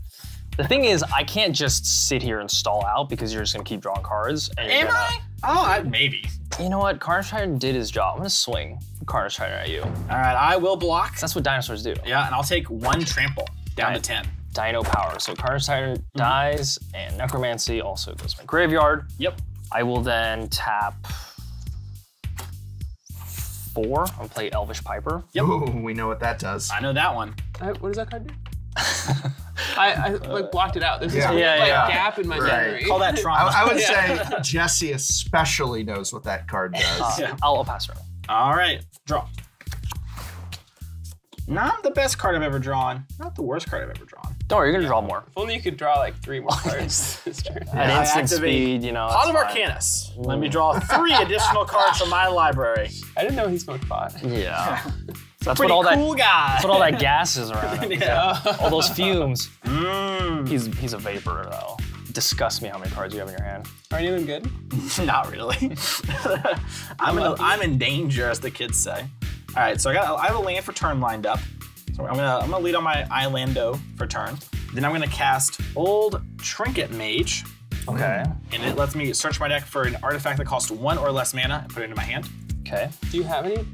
Speaker 2: The thing is, I can't just sit here and stall out because you're just gonna keep drawing cards. And you're gonna,
Speaker 4: Oh, maybe.
Speaker 2: You know what? Carnage Titan did his job. I'm gonna swing Carnage Titan at you.
Speaker 4: All right, I will block.
Speaker 2: That's what dinosaurs do.
Speaker 4: Yeah, and I'll take 1 trample down to 10.
Speaker 2: Dino power. So Carnage Titan dies, and Necromancy also goes to my graveyard.
Speaker 4: Yep.
Speaker 2: I will then tap 4 and play Elvish Piper.
Speaker 4: Yep.
Speaker 1: Ooh, we know what that does.
Speaker 4: I know that one.
Speaker 5: What does that card do? I like blocked it out. There's this
Speaker 1: Yeah.
Speaker 5: weird, like,
Speaker 2: Yeah.
Speaker 5: gap in my
Speaker 1: Right.
Speaker 5: memory.
Speaker 4: Call that trauma.
Speaker 1: I would say Jesse especially knows what that card does.
Speaker 4: Yeah.
Speaker 2: I'll pass her.
Speaker 4: All right, draw. Not the best card I've ever drawn. Not the worst card I've ever drawn.
Speaker 2: Don't worry, you're gonna draw more.
Speaker 5: If only you could draw like 3 more cards this turn.
Speaker 2: At
Speaker 4: I
Speaker 2: instant
Speaker 4: activate
Speaker 2: speed, you know.
Speaker 4: Pot of
Speaker 2: it's fine.
Speaker 4: Arcanus. Let me draw 3 additional cards from my library.
Speaker 5: I didn't know he smoked pot.
Speaker 2: Yeah. That's
Speaker 4: Pretty
Speaker 2: what all
Speaker 4: cool
Speaker 2: that.
Speaker 4: guy.
Speaker 2: That's what all that gas is around him.
Speaker 4: Yeah.
Speaker 2: All those fumes.
Speaker 4: Mm.
Speaker 2: He's a vapor though. Disgust me how many cards you have in your hand.
Speaker 5: Are any of them good?
Speaker 4: Not really. I'm in danger, as the kids say. All right, so I have a land for turn lined up. So I'm gonna lead on my Islando for turn. Then I'm gonna cast Old Trinket Mage,
Speaker 2: Okay.
Speaker 4: and it lets me search my deck for an artifact that costs 1 or less mana and put it into my hand.
Speaker 2: Okay.
Speaker 5: Do you have any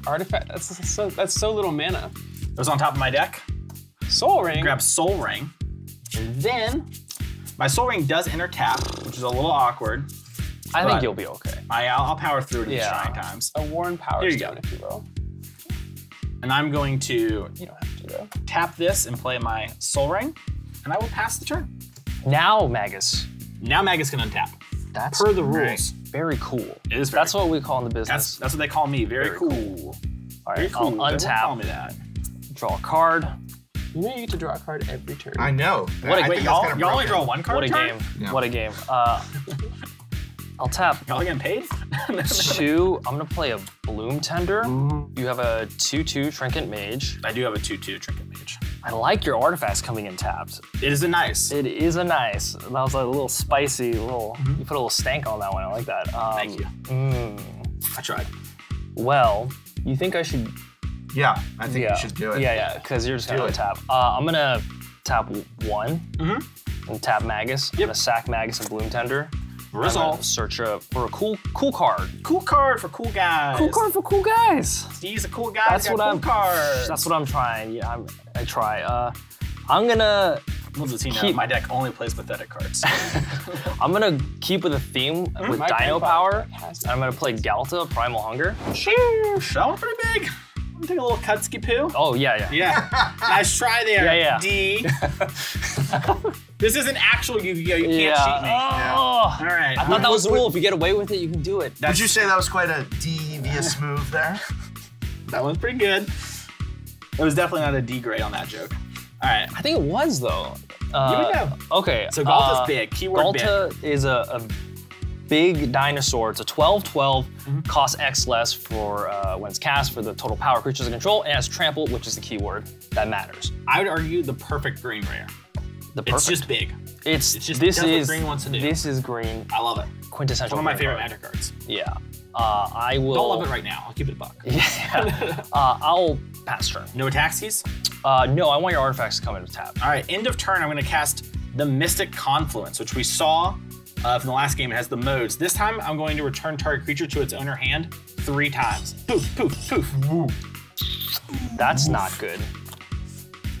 Speaker 5: artifact? That's so little mana.
Speaker 4: It was on top of my deck.
Speaker 5: Soul Ring.
Speaker 4: Grab Soul Ring, and then my Soul Ring does enter tap, which is a little awkward.
Speaker 2: I think
Speaker 4: But-
Speaker 2: you'll be okay.
Speaker 4: I'll power through it in
Speaker 2: Yeah.
Speaker 4: trying times.
Speaker 5: A Worn Power
Speaker 4: Here you
Speaker 5: Stone,
Speaker 4: go.
Speaker 5: if you will.
Speaker 4: And I'm going to, tap this and play my Soul Ring, and I will pass the turn.
Speaker 2: Now Magus.
Speaker 4: Now Magus can untap.
Speaker 2: That's
Speaker 4: per the rules.
Speaker 2: Very cool.
Speaker 4: It is.
Speaker 2: That's what we call in the business.
Speaker 4: That's what they call me. Very cool.
Speaker 2: All right,
Speaker 4: Very cool.
Speaker 2: I'll
Speaker 4: They won't call
Speaker 2: untap.
Speaker 4: me that.
Speaker 2: Draw a card.
Speaker 5: You know you get to draw a card every turn.
Speaker 1: I know.
Speaker 2: What a-
Speaker 1: I
Speaker 2: wait,
Speaker 1: think
Speaker 4: Y'all
Speaker 1: that's kinda
Speaker 4: only
Speaker 1: broken.
Speaker 4: draw one card.
Speaker 2: What a
Speaker 4: per turn?
Speaker 2: game.
Speaker 1: Yeah.
Speaker 2: What a game. I'll tap
Speaker 4: Y'all getting paid?
Speaker 2: 2. I'm gonna play a Bloom Tender. You have a 2/2 Trinket Mage.
Speaker 4: I do have a 2/2 Trinket Mage.
Speaker 2: I like your artifacts coming in tapped.
Speaker 4: It is a nice.
Speaker 2: It is a nice. That was a little spicy, you put a little stank on that one. I like that.
Speaker 4: Thank you. I tried.
Speaker 2: Well, you think I should?
Speaker 1: Yeah, I think you should do it.
Speaker 2: Yeah, because you're just gonna
Speaker 1: Do it.
Speaker 2: tap. I'm gonna tap 1 and tap Magus. I'm
Speaker 4: Yep.
Speaker 2: gonna sack Magus and Bloom Tender. I'm
Speaker 4: Resolve.
Speaker 2: gonna search for a cool card.
Speaker 4: Cool card for cool guys.
Speaker 2: Cool card for cool guys.
Speaker 4: He's a cool guy.
Speaker 2: That's
Speaker 4: got
Speaker 2: what
Speaker 4: cool
Speaker 2: I'm.
Speaker 4: cards.
Speaker 2: That's what I'm trying. Yeah, I try. I'm gonna.
Speaker 4: Little does he know,
Speaker 2: keep-
Speaker 4: my deck only plays pathetic cards.
Speaker 2: I'm gonna keep with a theme with
Speaker 5: My
Speaker 2: Dino
Speaker 5: grandfather
Speaker 2: Power.
Speaker 5: has
Speaker 2: I'm gonna play Galta, Primal Hunger.
Speaker 4: Sheesh, that one's pretty big. I'm gonna take a little Kutski poo.
Speaker 2: Oh yeah.
Speaker 4: Yeah, nice try there,
Speaker 2: Yeah.
Speaker 4: D. This isn't actual Yu-Gi-Oh! You can't cheat me.
Speaker 2: Oh,
Speaker 4: All right.
Speaker 2: I thought that was the rule. If you get away with it, you can do it.
Speaker 1: Would you say that was quite a devious move there?
Speaker 4: That one's pretty good. It was definitely not a D grade on that joke. All right.
Speaker 2: I think it was though.
Speaker 4: Here we go.
Speaker 2: Okay.
Speaker 4: So Galta's big. Keyword big.
Speaker 2: Galta is a big dinosaur. It's a 12/12, costs X less for when it's cast for the total power creatures in control, and has trample, which is the keyword that matters.
Speaker 4: I would argue the perfect green rare.
Speaker 2: The
Speaker 4: It's
Speaker 2: perfect.
Speaker 4: just big.
Speaker 2: It's
Speaker 4: just
Speaker 2: this
Speaker 4: does what
Speaker 2: is
Speaker 4: green wants to do.
Speaker 2: This is green.
Speaker 4: I love it.
Speaker 2: Quintessential.
Speaker 4: One of my
Speaker 2: green
Speaker 4: favorite
Speaker 2: card.
Speaker 4: Magic cards.
Speaker 2: Yeah. I will.
Speaker 4: Don't love it right now. I'll keep it a buck.
Speaker 2: Yeah. I'll pass turn.
Speaker 4: No taxis?
Speaker 2: No, I want your artifacts to come into tap.
Speaker 4: All right, end of turn, I'm gonna cast the Mystic Confluence, which we saw from the last game. It has the modes. This time, I'm going to return target creature to its owner hand 3 times. Poof, poof, poof. Woo.
Speaker 2: That's not good.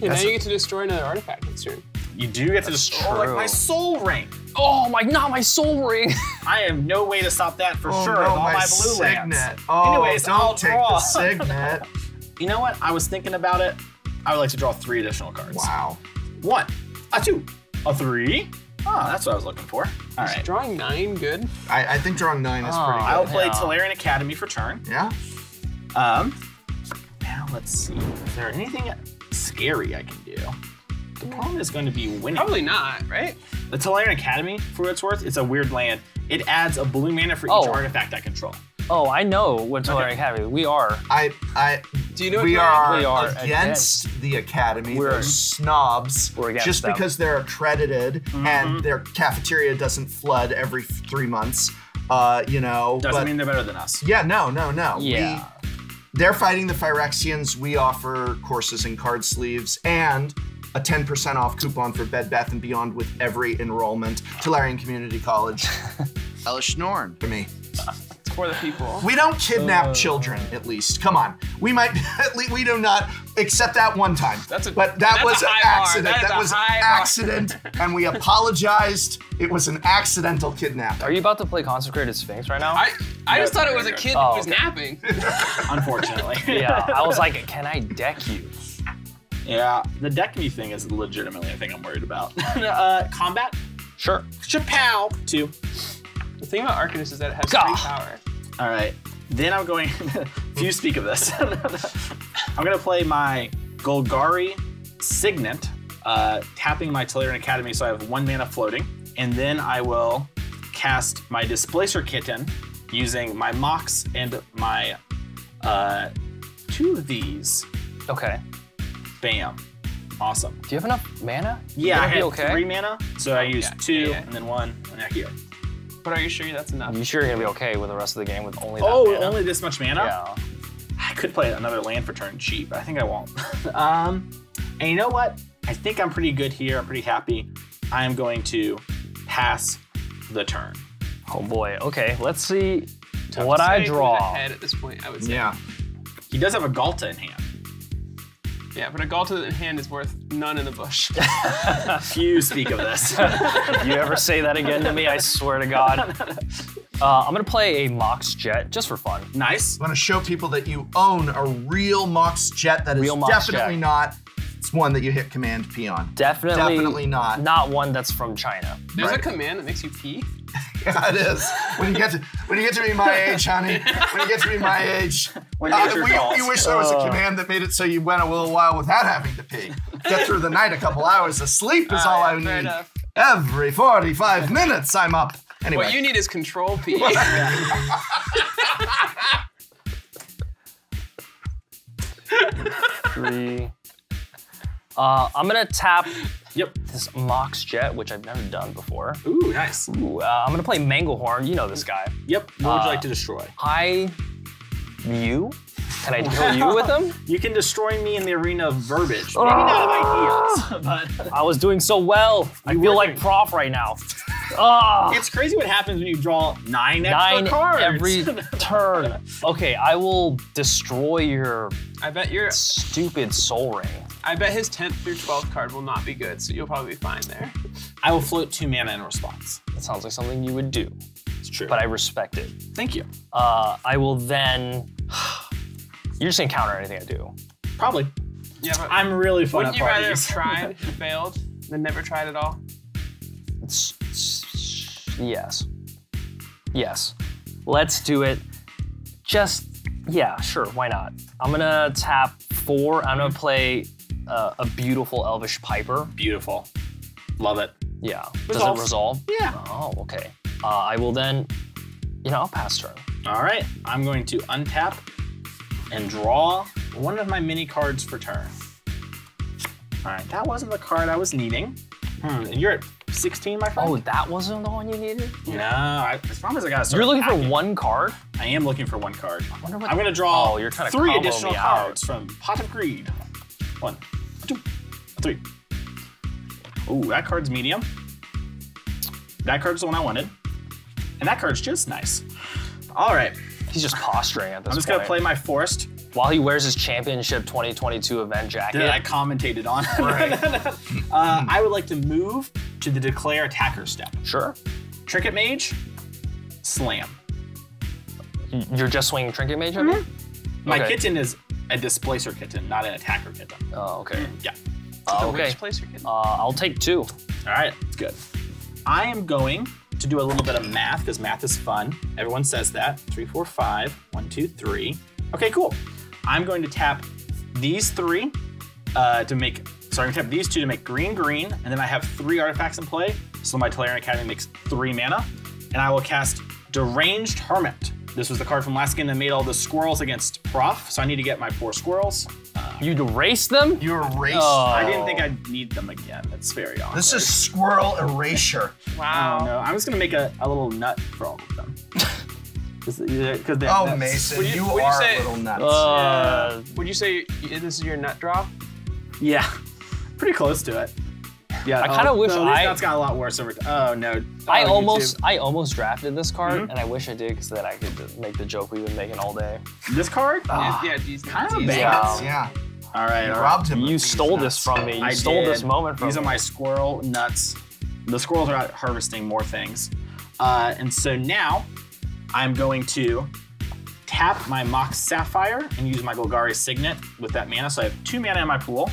Speaker 5: Yeah, now you get to destroy another artifact next turn.
Speaker 4: You do get to destroy like
Speaker 2: true.
Speaker 4: my Soul Ring.
Speaker 2: Oh my! Not my Soul Ring.
Speaker 4: I have no way to stop that for
Speaker 1: Oh,
Speaker 4: sure
Speaker 1: no,
Speaker 4: with all
Speaker 1: my
Speaker 4: my blue lands.
Speaker 1: signet. Oh,
Speaker 4: Anyways,
Speaker 1: don't
Speaker 4: I'll
Speaker 1: take
Speaker 4: draw.
Speaker 1: the signet.
Speaker 4: You know what? I was thinking about it. I would like to draw 3 additional cards.
Speaker 1: Wow.
Speaker 4: 1, a 2, a 3. Oh, that's what I was looking for. All right.
Speaker 5: Drawing 9, good.
Speaker 1: I think drawing 9 is pretty
Speaker 4: I'll
Speaker 1: good.
Speaker 4: play
Speaker 2: Yeah.
Speaker 4: Tolarian Academy for turn.
Speaker 1: Yeah?
Speaker 4: Now let's see. Is there anything scary I can do? The problem is going to be winning.
Speaker 5: Probably not, right?
Speaker 4: The Tolarian Academy, for what it's worth, it's a weird land. It adds a blue mana for each
Speaker 2: Oh.
Speaker 4: artifact I control.
Speaker 2: Oh, I know what Tolarian Academy. We are.
Speaker 5: Do you know
Speaker 1: We
Speaker 5: what
Speaker 1: are,
Speaker 2: We are
Speaker 1: against the Academy.
Speaker 2: We're-
Speaker 1: They're snobs.
Speaker 2: We're against
Speaker 1: just
Speaker 2: them.
Speaker 1: because they're accredited and their cafeteria doesn't flood every 3 months.
Speaker 4: Doesn't
Speaker 1: but
Speaker 4: mean they're better than us.
Speaker 1: yeah, no.
Speaker 2: Yeah.
Speaker 1: They're fighting the Phyrexians. We offer courses and card sleeves and a 10% off coupon for Bed Bath & Beyond with every enrollment. Tolarian Community College
Speaker 3: Elish Norn.
Speaker 1: for me.
Speaker 5: It's for the people.
Speaker 1: We don't kidnap children, at least. Come on. We might, at least we do not, except that one time.
Speaker 5: That's a-
Speaker 1: but that
Speaker 5: that's
Speaker 1: was
Speaker 5: a
Speaker 1: an
Speaker 5: high bar.
Speaker 1: accident.
Speaker 5: That is
Speaker 1: That
Speaker 5: a
Speaker 1: was an
Speaker 5: high bar.
Speaker 1: accident, and we apologized. It was an accidental kidnapping.
Speaker 2: Are you about to play Consecrated Sphinx right now?
Speaker 5: I just thought it was a kid
Speaker 2: Oh,
Speaker 5: who was
Speaker 2: okay.
Speaker 5: napping.
Speaker 4: Unfortunately.
Speaker 2: Yeah. I was like, can I deck you?
Speaker 4: Yeah. The deck me thing is legitimately a thing I'm worried about. Combat?
Speaker 2: Sure.
Speaker 4: Chapow. 2.
Speaker 5: The thing about Arcanist is that it has
Speaker 2: Gah.
Speaker 5: 3 power.
Speaker 4: All right. Then I'm going, few speak of this. I'm going to play my Golgari Signet, tapping my Tolarian Academy so I have 1 mana floating. And then I will cast my Displacer Kitten using my Mox and my 2 of these.
Speaker 2: Okay.
Speaker 4: Bam. Awesome.
Speaker 2: Do you have enough mana?
Speaker 4: Yeah, I
Speaker 2: You're
Speaker 4: have
Speaker 2: gonna be okay.
Speaker 4: 3 mana, so I use
Speaker 5: yeah,
Speaker 4: 2
Speaker 5: yeah.
Speaker 4: and then 1 and then here.
Speaker 5: But are you sure that's enough?
Speaker 2: You sure you're gonna be okay with the rest of the game with only that
Speaker 4: Oh,
Speaker 2: mana?
Speaker 4: only this much mana?
Speaker 2: Yeah.
Speaker 4: I could play another land for turn cheap, but I think I won't. And you know what? I think I'm pretty good here. I'm pretty happy. I am going to pass the turn.
Speaker 2: Oh boy. Okay. Let's see
Speaker 5: Tough
Speaker 2: what
Speaker 5: to
Speaker 2: I
Speaker 5: say who's
Speaker 2: draw.
Speaker 5: ahead at this point, I would say.
Speaker 1: Yeah.
Speaker 4: He does have a Galta in hand.
Speaker 5: Yeah, but a Galta in hand is worth none in the bush.
Speaker 4: Few speak of this.
Speaker 2: If you ever say that again to me, I swear to God. I'm gonna play a Mox Jet just for fun.
Speaker 4: Nice.
Speaker 1: I want to show people that you own a real Mox Jet that is
Speaker 2: Real Mox
Speaker 1: definitely
Speaker 2: Jet.
Speaker 1: not. It's one that you hit Command P on.
Speaker 2: Definitely
Speaker 1: not.
Speaker 2: Not one that's from China.
Speaker 5: There's
Speaker 1: Right.
Speaker 5: a command that makes you pee.
Speaker 1: Yeah, it is. When you get to be my age, honey. When you get to be my age,
Speaker 4: When nature calls.
Speaker 1: we wish there was a command that made it so you went a little while without having to pee. Get through the night a couple hours of sleep is all I
Speaker 5: Fair
Speaker 1: need.
Speaker 5: enough.
Speaker 1: Every 45 minutes, I'm up. Anyway.
Speaker 5: What you need is control P.
Speaker 2: 3. I'm gonna tap
Speaker 4: Yep.
Speaker 2: this Mox Jet, which I've never done before.
Speaker 4: Ooh, nice.
Speaker 2: Ooh, I'm gonna play Manglehorn. You know this guy.
Speaker 4: Yep. What would you like to destroy?
Speaker 2: You? Can I kill you with him?
Speaker 4: You can destroy me in the arena of verbiage. Maybe not of ideas, but
Speaker 2: I was doing so well. I feel like prof right now.
Speaker 4: it's crazy what happens when you draw 9 extra
Speaker 2: 9
Speaker 4: cards.
Speaker 2: every turn. Okay, I will destroy your
Speaker 5: I bet
Speaker 2: stupid Soul Ring.
Speaker 5: I bet his 10th through 12th card will not be good, so you'll probably be fine there.
Speaker 4: I will float 2 mana in response.
Speaker 2: That sounds like something you would do,
Speaker 4: It's true.
Speaker 2: but I respect it.
Speaker 4: Thank you.
Speaker 2: I will then. You're just gonna counter anything I do.
Speaker 4: Probably.
Speaker 5: Yeah, but
Speaker 4: I'm really fun
Speaker 5: wouldn't
Speaker 4: at
Speaker 5: you rather have
Speaker 4: parties.
Speaker 5: tried and failed than never tried at all?
Speaker 2: Yes. Yes. Let's do it. Just, yeah, sure, why not? I'm gonna tap 4. I'm gonna play a beautiful Elvish Piper.
Speaker 4: Beautiful. Love it.
Speaker 2: Yeah.
Speaker 4: Resolve.
Speaker 2: Does it resolve?
Speaker 4: Yeah.
Speaker 2: Oh, okay. I will then, I'll pass turn.
Speaker 4: All right. I'm going to untap and draw one of my mini cards for turn. All right. That wasn't the card I was needing. You're at 16, my friend?
Speaker 2: Oh, that wasn't the one you needed?
Speaker 4: No, as long as I got to start
Speaker 2: You're looking
Speaker 4: packing.
Speaker 2: for one card?
Speaker 4: I am looking for one card.
Speaker 2: I wonder what
Speaker 4: I'm going to draw
Speaker 2: Oh, you're trying to
Speaker 4: 3
Speaker 2: combo
Speaker 4: additional
Speaker 2: me out.
Speaker 4: cards from Pot of Greed. 1, 2, 3. Ooh, that card's medium. That card's the one I wanted. And that card's just nice. All right.
Speaker 2: He's just posturing at this
Speaker 4: I'm just
Speaker 2: point.
Speaker 4: going to play my Forest
Speaker 2: While he wears his championship 2022 event jacket.
Speaker 4: that I commentated on. I would like to move to the Declare Attacker step.
Speaker 2: Sure.
Speaker 4: Trinket Mage, Slam.
Speaker 2: You're just swinging Trinket Mage at me?
Speaker 4: My
Speaker 2: Okay.
Speaker 4: kitten is a Displacer kitten, not an Attacker kitten.
Speaker 2: Oh, okay.
Speaker 4: Yeah.
Speaker 2: Okay.
Speaker 5: Which place you're getting?
Speaker 2: I'll take 2.
Speaker 4: All right, that's good. I am going to do a little bit of math because math is fun. Everyone says that. 3, 4, 5. 1, 2, 3. Okay, cool. I'm going to tap these 3 to make. Sorry, I'm going to tap these 2 to make green, green, and then I have 3 artifacts in play. So my Tolarian Academy makes 3 mana, and I will cast Deranged Hermit. This was the card from last game that made all the squirrels against Prof. So I need to get my 4 squirrels.
Speaker 2: You'd erase them?
Speaker 1: You erased.
Speaker 4: I didn't think I'd need them again. That's very awkward.
Speaker 1: This is squirrel erasure.
Speaker 5: Wow.
Speaker 4: Oh, no, I'm just gonna make a little nut for all of them.
Speaker 1: Oh, Mason,
Speaker 5: Would you
Speaker 1: you are
Speaker 5: say-
Speaker 1: a little nuts.
Speaker 5: Would you say this is your nut draw?
Speaker 4: Yeah, pretty close to it. Yeah,
Speaker 2: I kinda wish
Speaker 4: no,
Speaker 2: I-
Speaker 4: That's got a lot worse over. Oh no.
Speaker 2: I
Speaker 4: Oh,
Speaker 2: almost drafted this card, and I wish I did because then I could make the joke we've been making all day.
Speaker 4: YouTube. This card?
Speaker 5: Yeah, these
Speaker 4: kind of
Speaker 5: these-
Speaker 4: bad.
Speaker 1: Nuts, yeah.
Speaker 4: All right.
Speaker 1: You
Speaker 4: all right.
Speaker 1: robbed him. of
Speaker 2: You
Speaker 1: these
Speaker 2: stole
Speaker 1: nuts.
Speaker 2: this from me. You
Speaker 4: I
Speaker 2: stole
Speaker 4: did.
Speaker 2: this moment from
Speaker 4: These
Speaker 2: me.
Speaker 4: are my squirrel nuts. The squirrels are out harvesting more things. And so now I'm going to tap my Mox Sapphire and use my Golgari Signet with that mana. So I have 2 mana in my pool.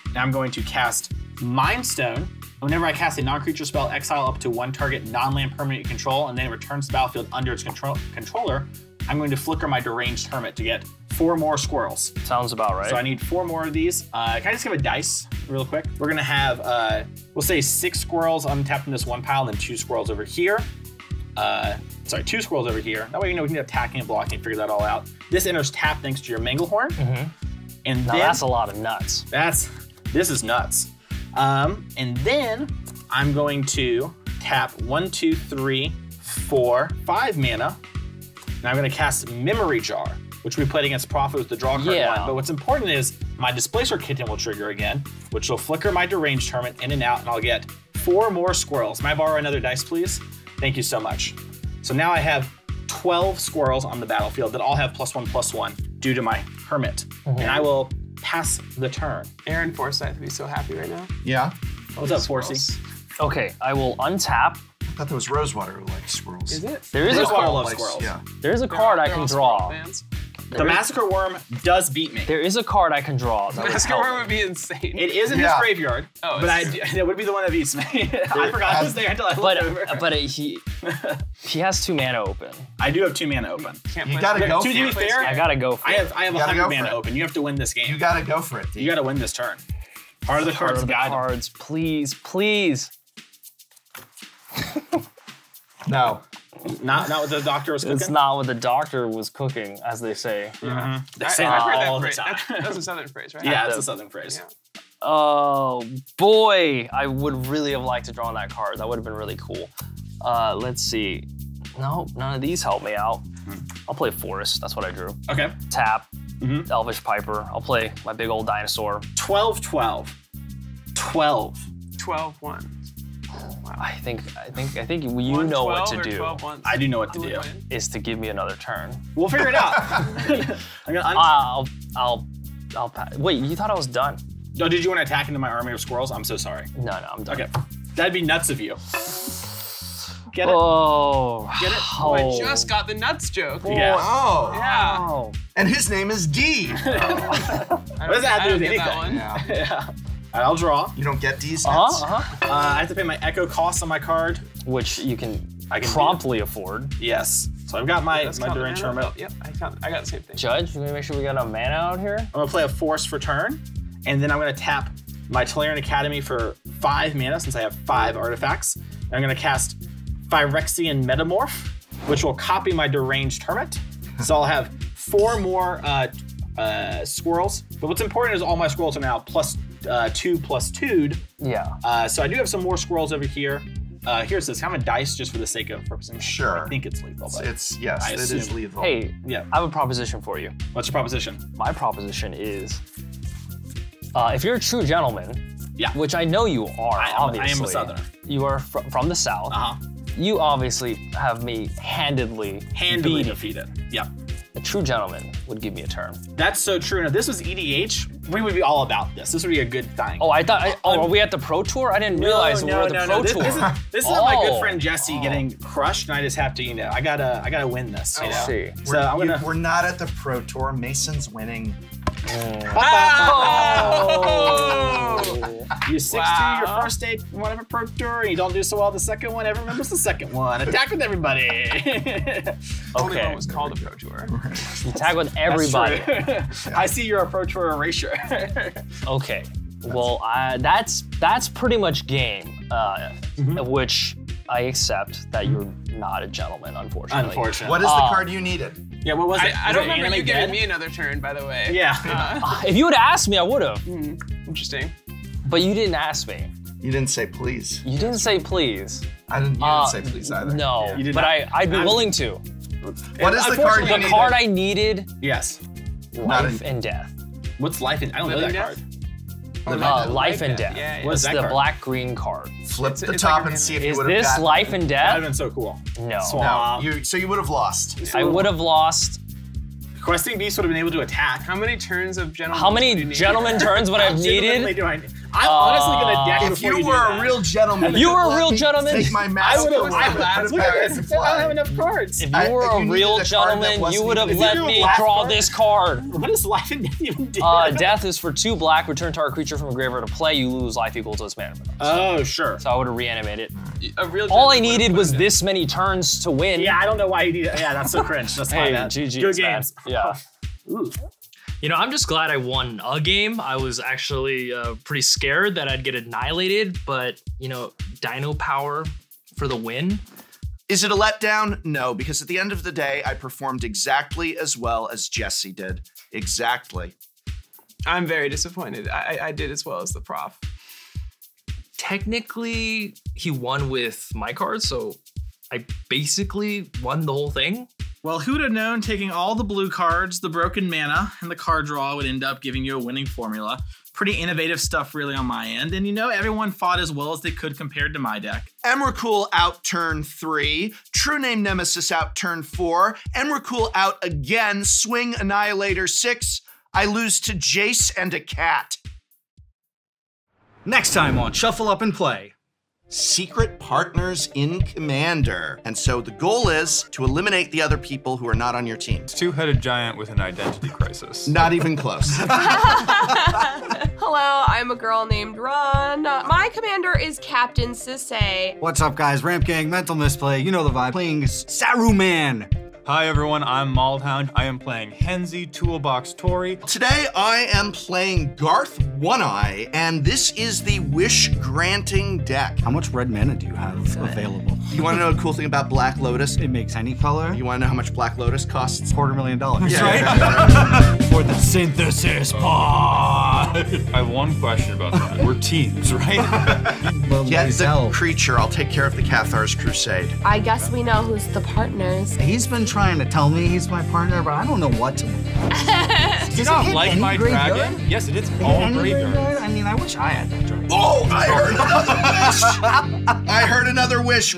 Speaker 4: And I'm going to cast Mind Stone. Whenever I cast a non-creature spell, exile up to 1 target non-land permanent you control, and then it returns to the battlefield under its controller, I'm going to flicker my Deranged Hermit to get 4 more squirrels.
Speaker 2: Sounds about right.
Speaker 4: So I need 4 more of these. Can I just give a dice real quick? We're gonna have, we'll say 6 squirrels untapped in this one pile, and then 2 squirrels over here. 2 squirrels over here. That way, we can attacking and blocking, figure that all out. This enters tap thanks to your Manglehorn. And
Speaker 2: now
Speaker 4: then,
Speaker 2: that's a lot of nuts.
Speaker 4: this is nuts. And then I'm going to tap 1, 2, 3, 4, 5 mana. And I'm gonna cast Memory Jar, which we played against Prophet with the draw card
Speaker 2: Yeah.
Speaker 4: one. But what's important is my Displacer Kitten will trigger again, which will flicker my Deranged Hermit in and out, and I'll get 4 more squirrels. May I borrow another dice, please? Thank you so much. So now I have 12 squirrels on the battlefield that all have +1/+1 due to my Hermit. And I will pass the turn.
Speaker 5: Aaron Forsyth would be so happy right now.
Speaker 1: Yeah.
Speaker 4: What's up, Forsey?
Speaker 2: Okay, I will untap
Speaker 1: thought that was Rosewater who likes squirrels.
Speaker 5: Is it?
Speaker 2: There is a
Speaker 4: Rosewater
Speaker 2: card.
Speaker 4: loves squirrels.
Speaker 1: Yeah.
Speaker 2: There is a card I
Speaker 5: They're
Speaker 2: can
Speaker 5: all
Speaker 2: draw.
Speaker 5: squirrel fans.
Speaker 4: The Massacre Worm does beat me.
Speaker 2: There is a card I can draw. That would
Speaker 5: Massacre
Speaker 2: help
Speaker 5: Worm
Speaker 2: me.
Speaker 5: would be insane.
Speaker 4: It is in his
Speaker 1: Yeah.
Speaker 4: graveyard,
Speaker 5: Oh,
Speaker 4: but
Speaker 5: it's
Speaker 4: that would be the one that beats me. I forgot it was there until I looked over.
Speaker 2: But he has 2 mana open.
Speaker 4: I do have 2 mana open.
Speaker 5: Can't
Speaker 1: You
Speaker 5: play
Speaker 1: gotta
Speaker 5: Squirrel.
Speaker 1: go
Speaker 4: To
Speaker 1: for
Speaker 4: be
Speaker 1: it.
Speaker 4: fair,
Speaker 2: I gotta go for
Speaker 4: I
Speaker 2: it.
Speaker 4: have
Speaker 1: gotta
Speaker 4: 100
Speaker 1: go
Speaker 4: mana
Speaker 1: for it.
Speaker 4: open. You have to win this game.
Speaker 1: You gotta go for it, D.
Speaker 4: You gotta win this turn. Heart of the
Speaker 2: Heart
Speaker 4: cards
Speaker 2: of the
Speaker 4: guide.
Speaker 2: cards, please, please.
Speaker 1: No.
Speaker 4: Not what the doctor was cooking.
Speaker 2: It's not what the doctor was cooking, as they say.
Speaker 4: They
Speaker 5: I,
Speaker 4: say
Speaker 5: I've
Speaker 4: that
Speaker 5: heard
Speaker 4: all
Speaker 5: that
Speaker 4: the
Speaker 5: phrase.
Speaker 4: time.
Speaker 5: That's a southern phrase, right?
Speaker 4: Yeah, it's a southern phrase.
Speaker 5: Yeah.
Speaker 2: Oh boy, I would really have liked to draw on that card. That would have been really cool. Let's see. No, none of these help me out. I'll play Forest. That's what I drew.
Speaker 4: Okay.
Speaker 2: Tap, Elvish Piper. I'll play my big old dinosaur.
Speaker 4: 12-12. 12.
Speaker 5: 12-1.
Speaker 2: I think you
Speaker 5: 1,
Speaker 2: know what
Speaker 5: 12
Speaker 2: to
Speaker 5: or
Speaker 2: do
Speaker 5: 12 ones?
Speaker 4: I do know what to
Speaker 5: Who would
Speaker 4: do.
Speaker 5: win?
Speaker 2: is to give me another turn.
Speaker 4: We'll figure it out. I'm gonna
Speaker 2: I'll pass. Wait, you thought I was done?
Speaker 4: Oh, did you want to attack into my army of squirrels? I'm so sorry.
Speaker 2: No, I'm done.
Speaker 4: Okay. That'd be nuts of you. Get it?
Speaker 2: Oh.
Speaker 4: Get it?
Speaker 5: Oh, I just got the nuts joke.
Speaker 4: Yeah.
Speaker 1: Oh.
Speaker 5: Yeah.
Speaker 2: Oh.
Speaker 1: And his name is D.
Speaker 4: What does that have to do with anything?
Speaker 1: Yeah.
Speaker 4: Yeah. All right, I'll draw.
Speaker 1: You don't get D's nuts?
Speaker 4: I have to pay my echo cost on my card.
Speaker 2: Which you can
Speaker 4: I can
Speaker 2: promptly afford.
Speaker 4: Yes. So I've got my
Speaker 5: That's
Speaker 4: Duran
Speaker 5: count the mana.
Speaker 4: Tournament.
Speaker 5: Oh, yep, I got the same thing.
Speaker 2: Judge, we're gonna make sure we got enough mana out here.
Speaker 4: I'm gonna play a Force for turn, and then I'm gonna tap my Tolarian Academy for 5 mana since I have 5 artifacts. And I'm gonna cast Phyrexian Metamorph, which will copy my Deranged Hermit. So I'll have 4 more squirrels. But what's important is all my squirrels are now +2/+2'd.
Speaker 2: Yeah.
Speaker 4: So I do have some more squirrels over here. Here's this. How many dice just for the sake of purposing?
Speaker 1: Sure.
Speaker 4: I think it's lethal. But
Speaker 1: It's, yes,
Speaker 4: I
Speaker 1: it is
Speaker 4: assume.
Speaker 1: lethal.
Speaker 2: Hey,
Speaker 4: yeah.
Speaker 2: I have a proposition for you.
Speaker 4: What's your proposition?
Speaker 2: My proposition is, if you're a true gentleman,
Speaker 4: Yeah.
Speaker 2: which I know you are, obviously.
Speaker 4: I am a Southerner.
Speaker 2: You are from the South. You obviously have me handedly
Speaker 4: Handily
Speaker 2: beaten.
Speaker 4: defeated. Yeah.
Speaker 2: A true gentleman would give me a turn.
Speaker 4: That's so true. Now, if this was EDH, we would be all about this. This would be a good thing.
Speaker 2: Oh, I thought. Are we at the Pro Tour? I didn't realize we were at the Pro
Speaker 4: This,
Speaker 2: Tour.
Speaker 4: this is my good friend Jesse getting crushed, and I just have to, I gotta win this. You know?
Speaker 2: see.
Speaker 4: So I'm gonna.
Speaker 1: We're not at the Pro Tour. Mason's winning.
Speaker 4: You 6-2 your first day, whatever Pro Tour, and you don't do so well the second one. Everyone remembers the second one. Attack with everybody.
Speaker 5: Only
Speaker 2: Okay.
Speaker 5: one was called a Pro Tour.
Speaker 2: You tag with everybody.
Speaker 4: I see you're a Pro Tour erasure.
Speaker 2: Okay. Well, that's pretty much game, which I accept that you're not a gentleman, unfortunately.
Speaker 4: Unfortunately.
Speaker 1: What is the card you needed?
Speaker 4: Yeah, what was it?
Speaker 5: I
Speaker 4: Was
Speaker 5: don't
Speaker 4: it
Speaker 5: remember
Speaker 4: Anime
Speaker 5: you giving
Speaker 4: Dead?
Speaker 5: me another turn, by the way.
Speaker 4: Yeah.
Speaker 2: If you would have asked me, I would have.
Speaker 5: Interesting.
Speaker 2: But you didn't ask me.
Speaker 1: You didn't say please.
Speaker 2: You didn't say please.
Speaker 1: You didn't say please either.
Speaker 2: No,
Speaker 4: You did
Speaker 2: but
Speaker 4: not.
Speaker 2: I'd be willing to.
Speaker 1: What is the card you
Speaker 2: The
Speaker 1: needed?
Speaker 2: card I needed,
Speaker 4: Yes.
Speaker 2: life and death.
Speaker 4: What's life in? I don't know
Speaker 5: Living
Speaker 4: that
Speaker 5: Death?
Speaker 4: card.
Speaker 2: Life and death.
Speaker 5: Yeah, yeah.
Speaker 4: What's
Speaker 2: It's
Speaker 4: that
Speaker 2: the
Speaker 4: card?
Speaker 2: black-green card.
Speaker 1: Flip the
Speaker 5: it's
Speaker 1: top
Speaker 5: like a
Speaker 1: and see if you
Speaker 2: Is
Speaker 1: would have
Speaker 2: this
Speaker 1: gotten
Speaker 2: life and
Speaker 4: That would have
Speaker 2: death?
Speaker 4: been so cool.
Speaker 2: No.
Speaker 4: Swap.
Speaker 1: No, so you would have lost.
Speaker 2: I would have lost.
Speaker 4: Questing Beast would have been able to attack.
Speaker 5: How many turns of gentlemen?
Speaker 2: How many gentleman turns would I have
Speaker 4: Legitimately
Speaker 2: needed?
Speaker 4: do I- I'm honestly gonna deck
Speaker 1: If
Speaker 4: before
Speaker 1: you
Speaker 4: do
Speaker 1: were
Speaker 4: that.
Speaker 1: a real gentleman,
Speaker 2: If you were a
Speaker 1: let
Speaker 2: real
Speaker 1: me
Speaker 2: gentleman,
Speaker 1: take my
Speaker 4: I
Speaker 1: mask
Speaker 4: would have.
Speaker 1: away
Speaker 4: I
Speaker 1: and put it
Speaker 4: look
Speaker 1: back
Speaker 4: at
Speaker 1: and
Speaker 4: this. I don't have
Speaker 1: fly.
Speaker 4: enough cards.
Speaker 2: If you were
Speaker 1: you
Speaker 2: a
Speaker 1: needed
Speaker 2: real
Speaker 1: a card that
Speaker 2: gentleman, you
Speaker 1: wasn't
Speaker 2: would have
Speaker 1: even-
Speaker 2: let
Speaker 4: Is it a
Speaker 2: me
Speaker 4: black
Speaker 2: draw
Speaker 4: card?
Speaker 2: this card.
Speaker 4: What does life and death even do?
Speaker 2: Death is for 2 black. Return target creature from a graveyard to play. You lose life equal to its mana minimum.
Speaker 4: Oh, sure.
Speaker 2: So I would have reanimated.
Speaker 5: A real
Speaker 2: All I
Speaker 5: gentleman
Speaker 2: needed
Speaker 5: would've
Speaker 2: was
Speaker 5: put it in.
Speaker 2: this many turns to win.
Speaker 4: Yeah, I don't know why you need it. Yeah, that's so cringe. That's my
Speaker 2: Hey,
Speaker 4: bad.
Speaker 2: GG's,
Speaker 4: Good
Speaker 2: man.
Speaker 4: games.
Speaker 2: Yeah.
Speaker 4: Ooh.
Speaker 6: You know, I'm just glad I won a game. I was actually pretty scared that I'd get annihilated, but, Dino Power for the win.
Speaker 1: Is it a letdown? No, because at the end of the day, I performed exactly as well as Jesse did. Exactly.
Speaker 5: I'm very disappointed. I did as well as the prof.
Speaker 6: Technically, he won with my cards, so I basically won the whole thing.
Speaker 7: Well, who'd have known taking all the blue cards, the broken mana, and the card draw would end up giving you a winning formula. Pretty innovative stuff really on my end. And everyone fought as well as they could compared to my deck.
Speaker 1: Emrakul out turn 3, True Name Nemesis out turn 4, Emrakul out again, Swing Annihilator 6, I lose to Jace and a cat.
Speaker 8: Next time on Shuffle Up and Play.
Speaker 1: secret partners in Commander. And so the goal is to eliminate the other people who are not on your team.
Speaker 8: Two-headed giant with an identity crisis.
Speaker 1: Not even close.
Speaker 9: Hello, I'm a girl named Ron. My commander is Captain Sisay.
Speaker 10: What's up, guys? Ramp Gang, Mental Misplay, you know the vibe. Playing Saruman.
Speaker 8: Hi everyone, I'm Maldhound. I am playing Henzi Toolbox Tori.
Speaker 1: Today I am playing Garth One-Eye, and this is the Wish-Granting deck.
Speaker 10: How much red mana do you have available?
Speaker 1: You wanna know a cool thing about Black Lotus?
Speaker 10: It makes any color.
Speaker 1: You wanna know how much Black Lotus costs?
Speaker 10: $250,000,
Speaker 1: Yeah.
Speaker 10: right? For the synthesis pod.
Speaker 8: I have one question about that. We're teams, right?
Speaker 1: Get the creature, I'll take care of the Cathar's Crusade.
Speaker 9: I guess we know who's the partners.
Speaker 10: He's been trying to tell me he's my partner, but I don't know what to do.
Speaker 8: Do you not like my dragon? Yes, it is all graveyard.
Speaker 10: I mean, I wish I had that dragon.
Speaker 1: Oh, I heard another wish! I heard another wish.